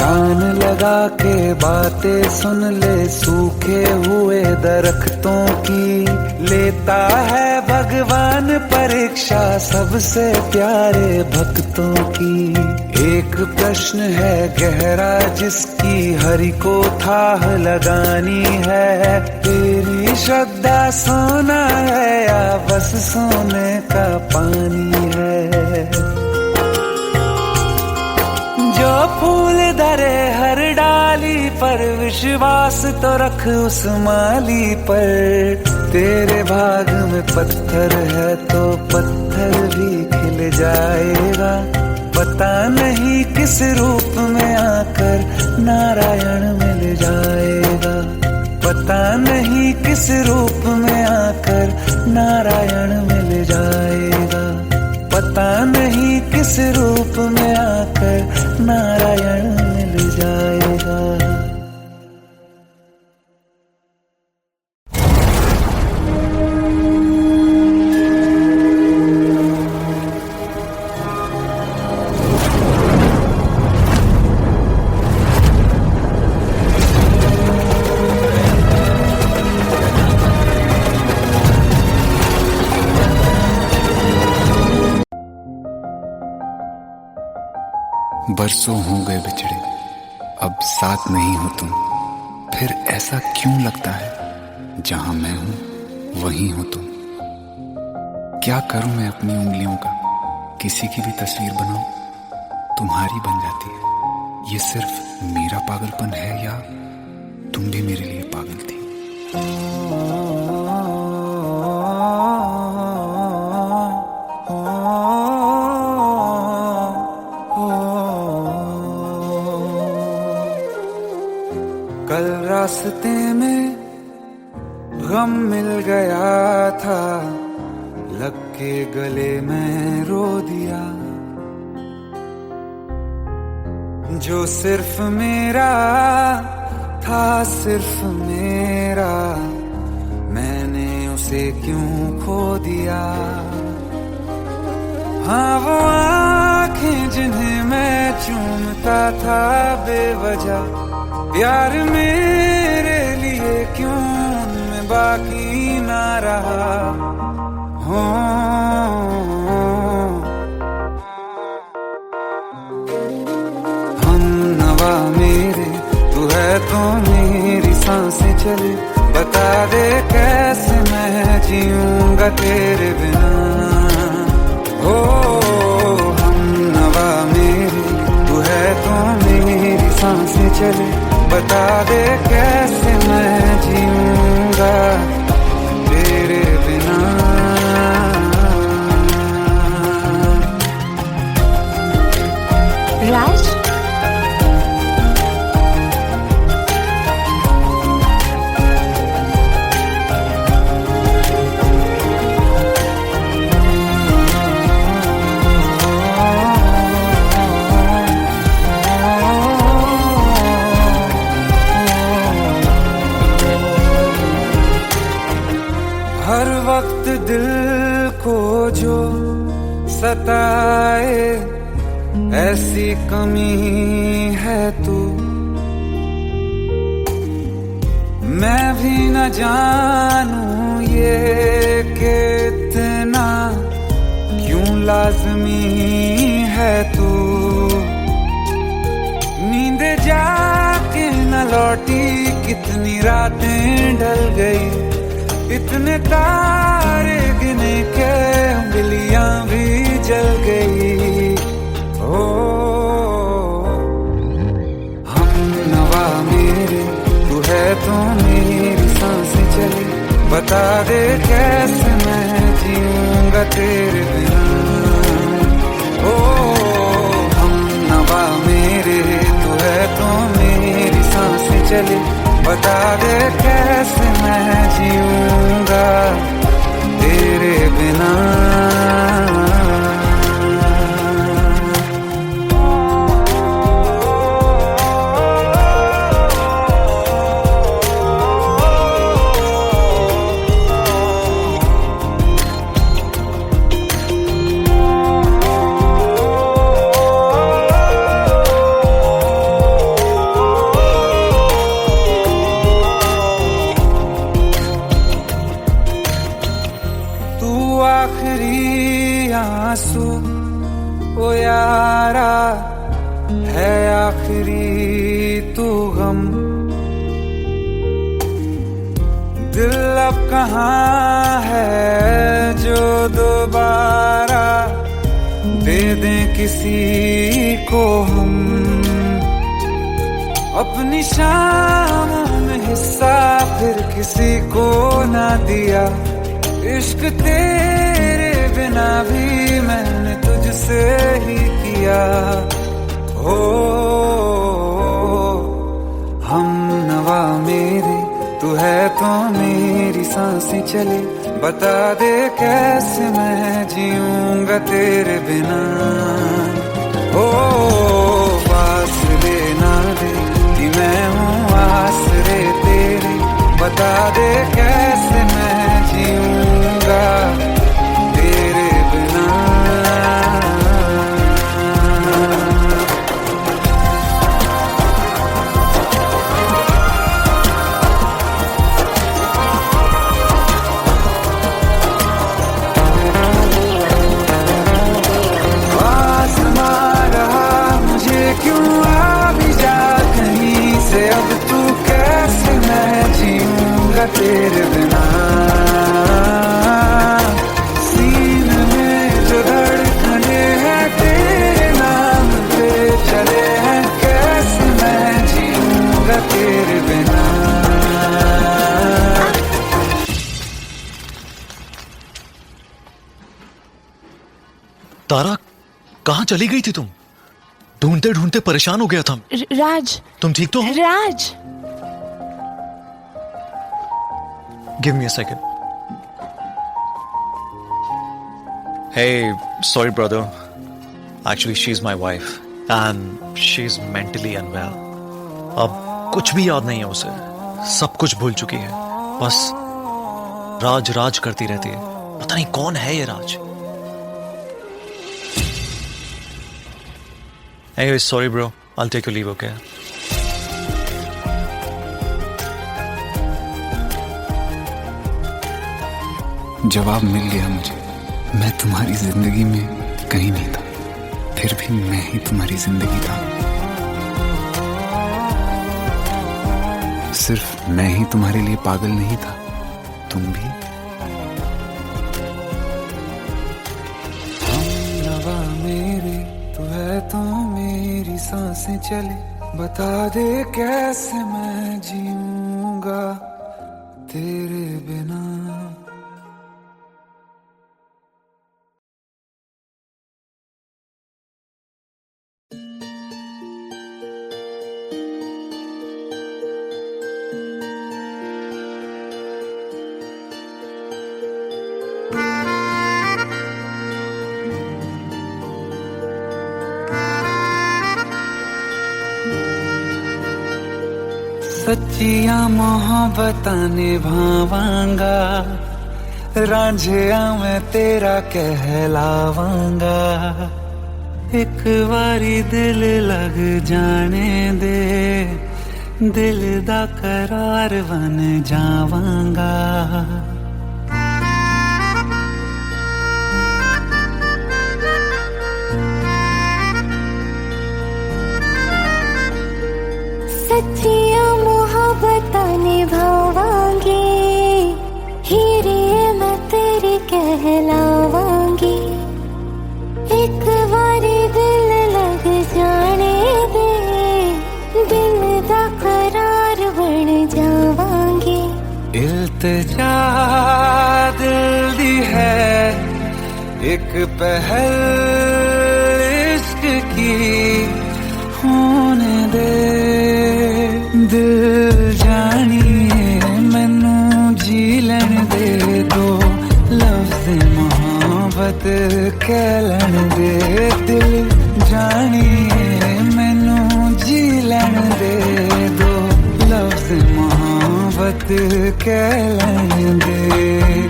कान कान लगा के बातें सुन ले सूखे हुए दरख्तों की। लेता है भगवान परीक्षा सबसे प्यारे भक्तों की। एक प्रश्न है गहरा जिसकी हरि को थाह लगानी है। तेरी श्रद्धा सोना है या बस सोने का पानी है। जो फूल धरे हर डाली पर विश्वास तो रख उस माली पर। तेरे भाग में पत्थर है तो पत्थर भी खिल जाएगा। पता नहीं किस रूप में आकर नारायण मिल जाएगा। पता नहीं किस रूप में आकर नारायण मिल जाएगा। पता नहीं किस रूप में आकर नारायण मिल जाएगा। बरसों हो गए बिछड़े, अब साथ नहीं हो तुम। फिर ऐसा क्यों लगता है जहां मैं हूं वहीं हो तुम। क्या करूं मैं अपनी उंगलियों का, किसी की भी तस्वीर बनाऊं तुम्हारी बन जाती है। ये सिर्फ मेरा पागलपन है या तुम भी मेरे लिए पागल थी। कल रास्ते में गम मिल गया था, लग के गले में रो दिया। जो सिर्फ मेरा था, सिर्फ मेरा, मैंने उसे क्यों खो दिया। हाँ वो आँखें जिन्हें मैं चूमता था बेवजह, प्यार मेरे लिए क्यों उनमें बाकी ना रहा। हो हम नवा मेरे, तू है तो मेरी सांसें चले। बता दे कैसे मैं जीऊंगा तेरे बिना। हो हम नवा मेरे, तू है तो मेरी सांसें चले। बता दे कैसे मैं जीऊंगा तेरे बिना। राज, हर वक्त दिल को जो सताए ऐसी कमी है तू। मैं भी न जानूं ये कि इतना क्यों लाज़मी है तू। नींद जाके न लौटी, कितनी रातें ढल गई। इतने तारे गिने के उंगलियां भी जल गई। ओ हम नवा मेरे, तू है तो मेरी सांसें चली। बता दे कैसे मैं जीऊंगा तेरे बिना। ओ हम नवा मेरे, तू है तो मेरी सांसें चली। बता दे कैसे मैं जीऊंगा तेरे बिना। हम। दिल अब कहाँ है जो दोबारा दे दें किसी को हम। अपनी शामों में हिस्सा फिर किसी को ना दिया। इश्क तेरे बिना भी मैंने तुझसे ही किया। हो हम नवा मेरे, तू है तो मेरी सांसें चले। बता दे कैसे मैं जीऊंगा तेरे बिना। ओ फासले ना दे कि मैं हूँ आसरे तेरे। बता दे कैसे मैं जीऊंगा तेरे बिना। क्यों आ भी जा कहीं से, अब तू कैसे मैं जीऊंगा तेरे बिना। सीने में जो धड़कने हैं तेरे नाम पे चले हैं, कैसे मैं जीऊंगा तेरे बिना। तारा, कहाँ चली गई थी तुम? ढूंढते ढूंढते परेशान हो गया था। राज, तुम ठीक तो हो? Raj, give me a second. Hey, sorry brother. Actually, she's my wife and she's mentally unwell. अब कुछ भी याद नहीं है उसे, सब कुछ भूल चुकी है। बस राज राज करती रहती है। पता नहीं कौन है ये राज। Anyway, sorry bro. I'll take your leave, okay? जवाब मिल गया मुझे। मैं तुम्हारी जिंदगी में कहीं नहीं था, फिर भी मैं ही तुम्हारी जिंदगी था। सिर्फ मैं ही तुम्हारे लिए पागल नहीं था, तुम भी। हम नवा मेरे, तू है तो मेरी सांसें चले। बता दे कैसे मैं जीऊंगा तेरे बिना। सच्चिया मोहब्बतां निभावांगा, रांझिया मैं तेरा कहलावांगा। एक बारी दिल लग जाने दे, दिल दा करार बन जावांगा। सच्चिया मोहब्बतां निभावांगी, हीरे मैं तेरी कहलावांगी। एक बारी दिल लग जाने दे, दिल दा करार बन जावांगी। इल्तिजा दिल दी है एक पहल इश्क की होने दे। दिल जानिए मैनू जी लैन दे, दो लफ्ज़ मोहब्बत कह लैन दे। दिल जानिए मैनू जी लैन दे, दो लफ्ज़ मोहब्बत कह लैन दे।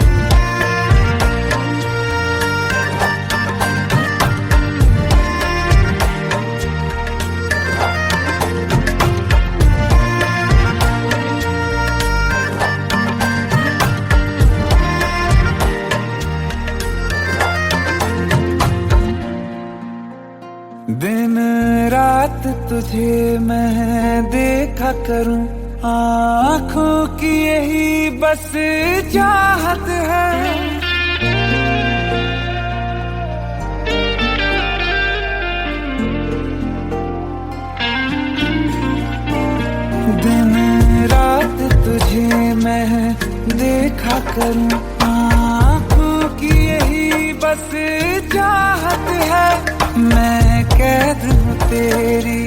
दिन रात तुझे मैं देखा देखा करूं, आँखों की यही बस चाहत है। दिन रात तुझे मैं देखा करूं, आँखों की यही बस चाहत है। मैं कैद हूँ तेरी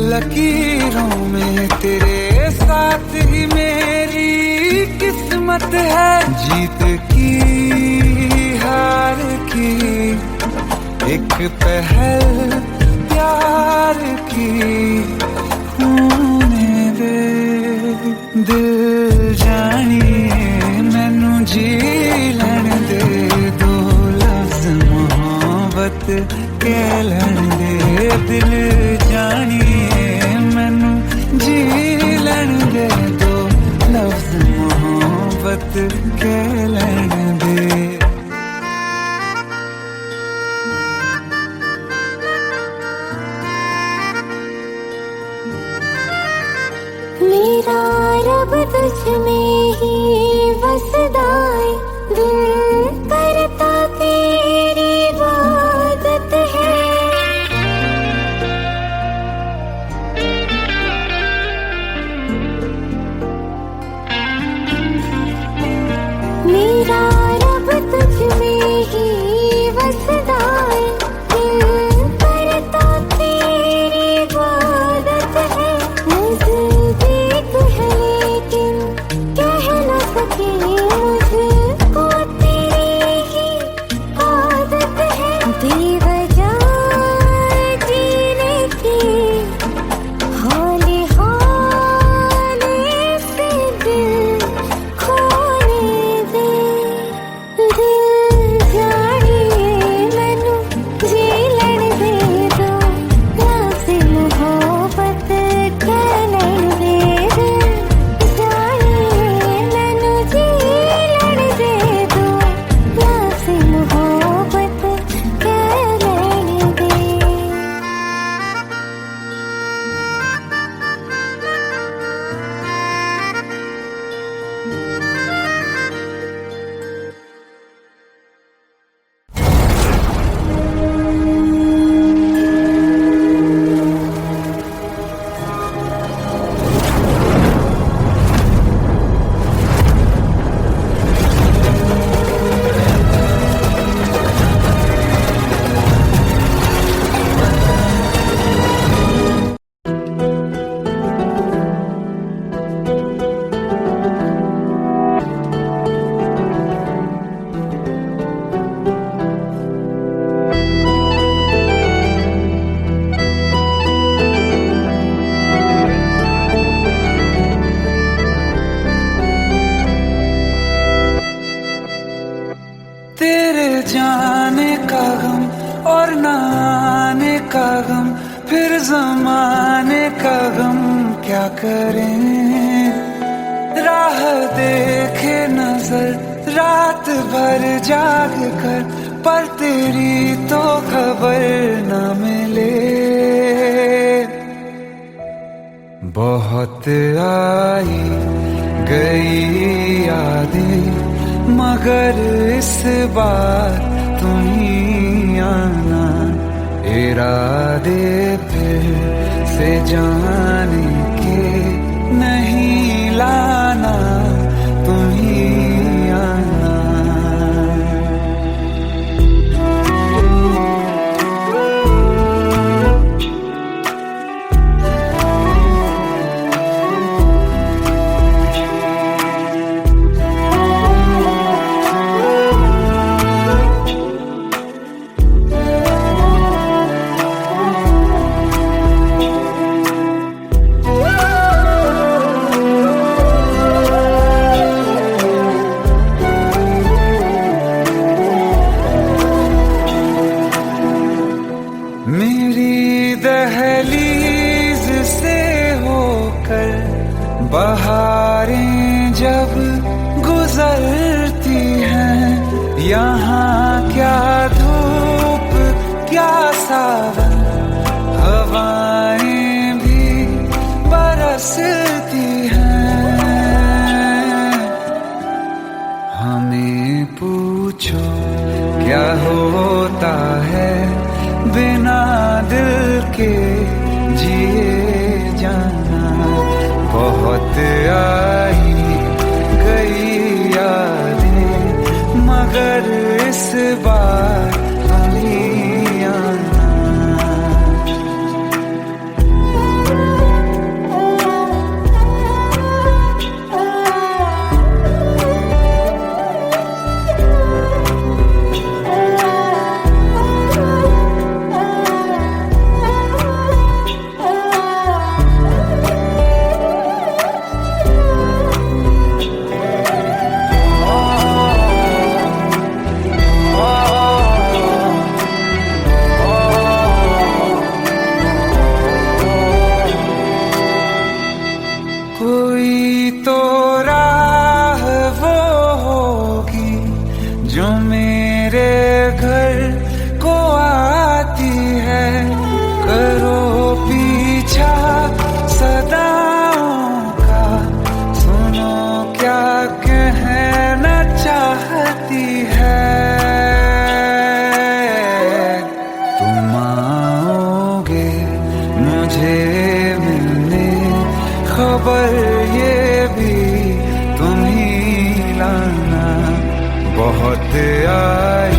लकीरों में, तेरे साथ ही मेरी किस्मत है। जीत की हार की एक पहल प्यार की होने दे। दिल जानिए मैनू जी लैण दे, दो लफ्ज मोहब्बत कह लैण दे। दिल जानिए मैनू जी लैण दे, दो लफ्ज मोहब्बत कह लैण दे। मेरा रब तुझ में ही बसदा है, दिल करता तेरी इबादत है। मेरा रब तुझ में ही बसदा है, दिल करता तेरी इबादत है। नज़दीक है लेकिन कह न सके, मुझको तेरी ही आदत है। बेवजह जीने की हौले हौले से दिल खोने दे। दिल जानिए मैनू जी लैण दे, दो लफ्ज़ मोहब्बत कह लैण दे। दिल जानिए मैनू जी लैण दे, दो लफ्ज़ मोहब्बत कह लैण दे। तेरे जाने का गम और न आने का गम, फिर जमाने का गम क्या करें। राह देखे नजर रात भर जाग कर, पर तेरी तो खबर न मिले। बहुत आई गई यादें, मगर इस बार तुम ही आना। इरादे फिर से जाने के नहीं लाना, तुम ही आना। मेरी दहलीज से होकर बहारें जब गुजरती हैं, यहाँ क्या धूप क्या सावन, हवाएं भी बरस कोई तो राह वो होगी जो मेरे घर को आती है। करो पीछा सदाओं का, सुनो क्या कहना चाहती है। तुम आओगे मुझे मिलने, खबर ये भी तुम ही लाना। बहुत आई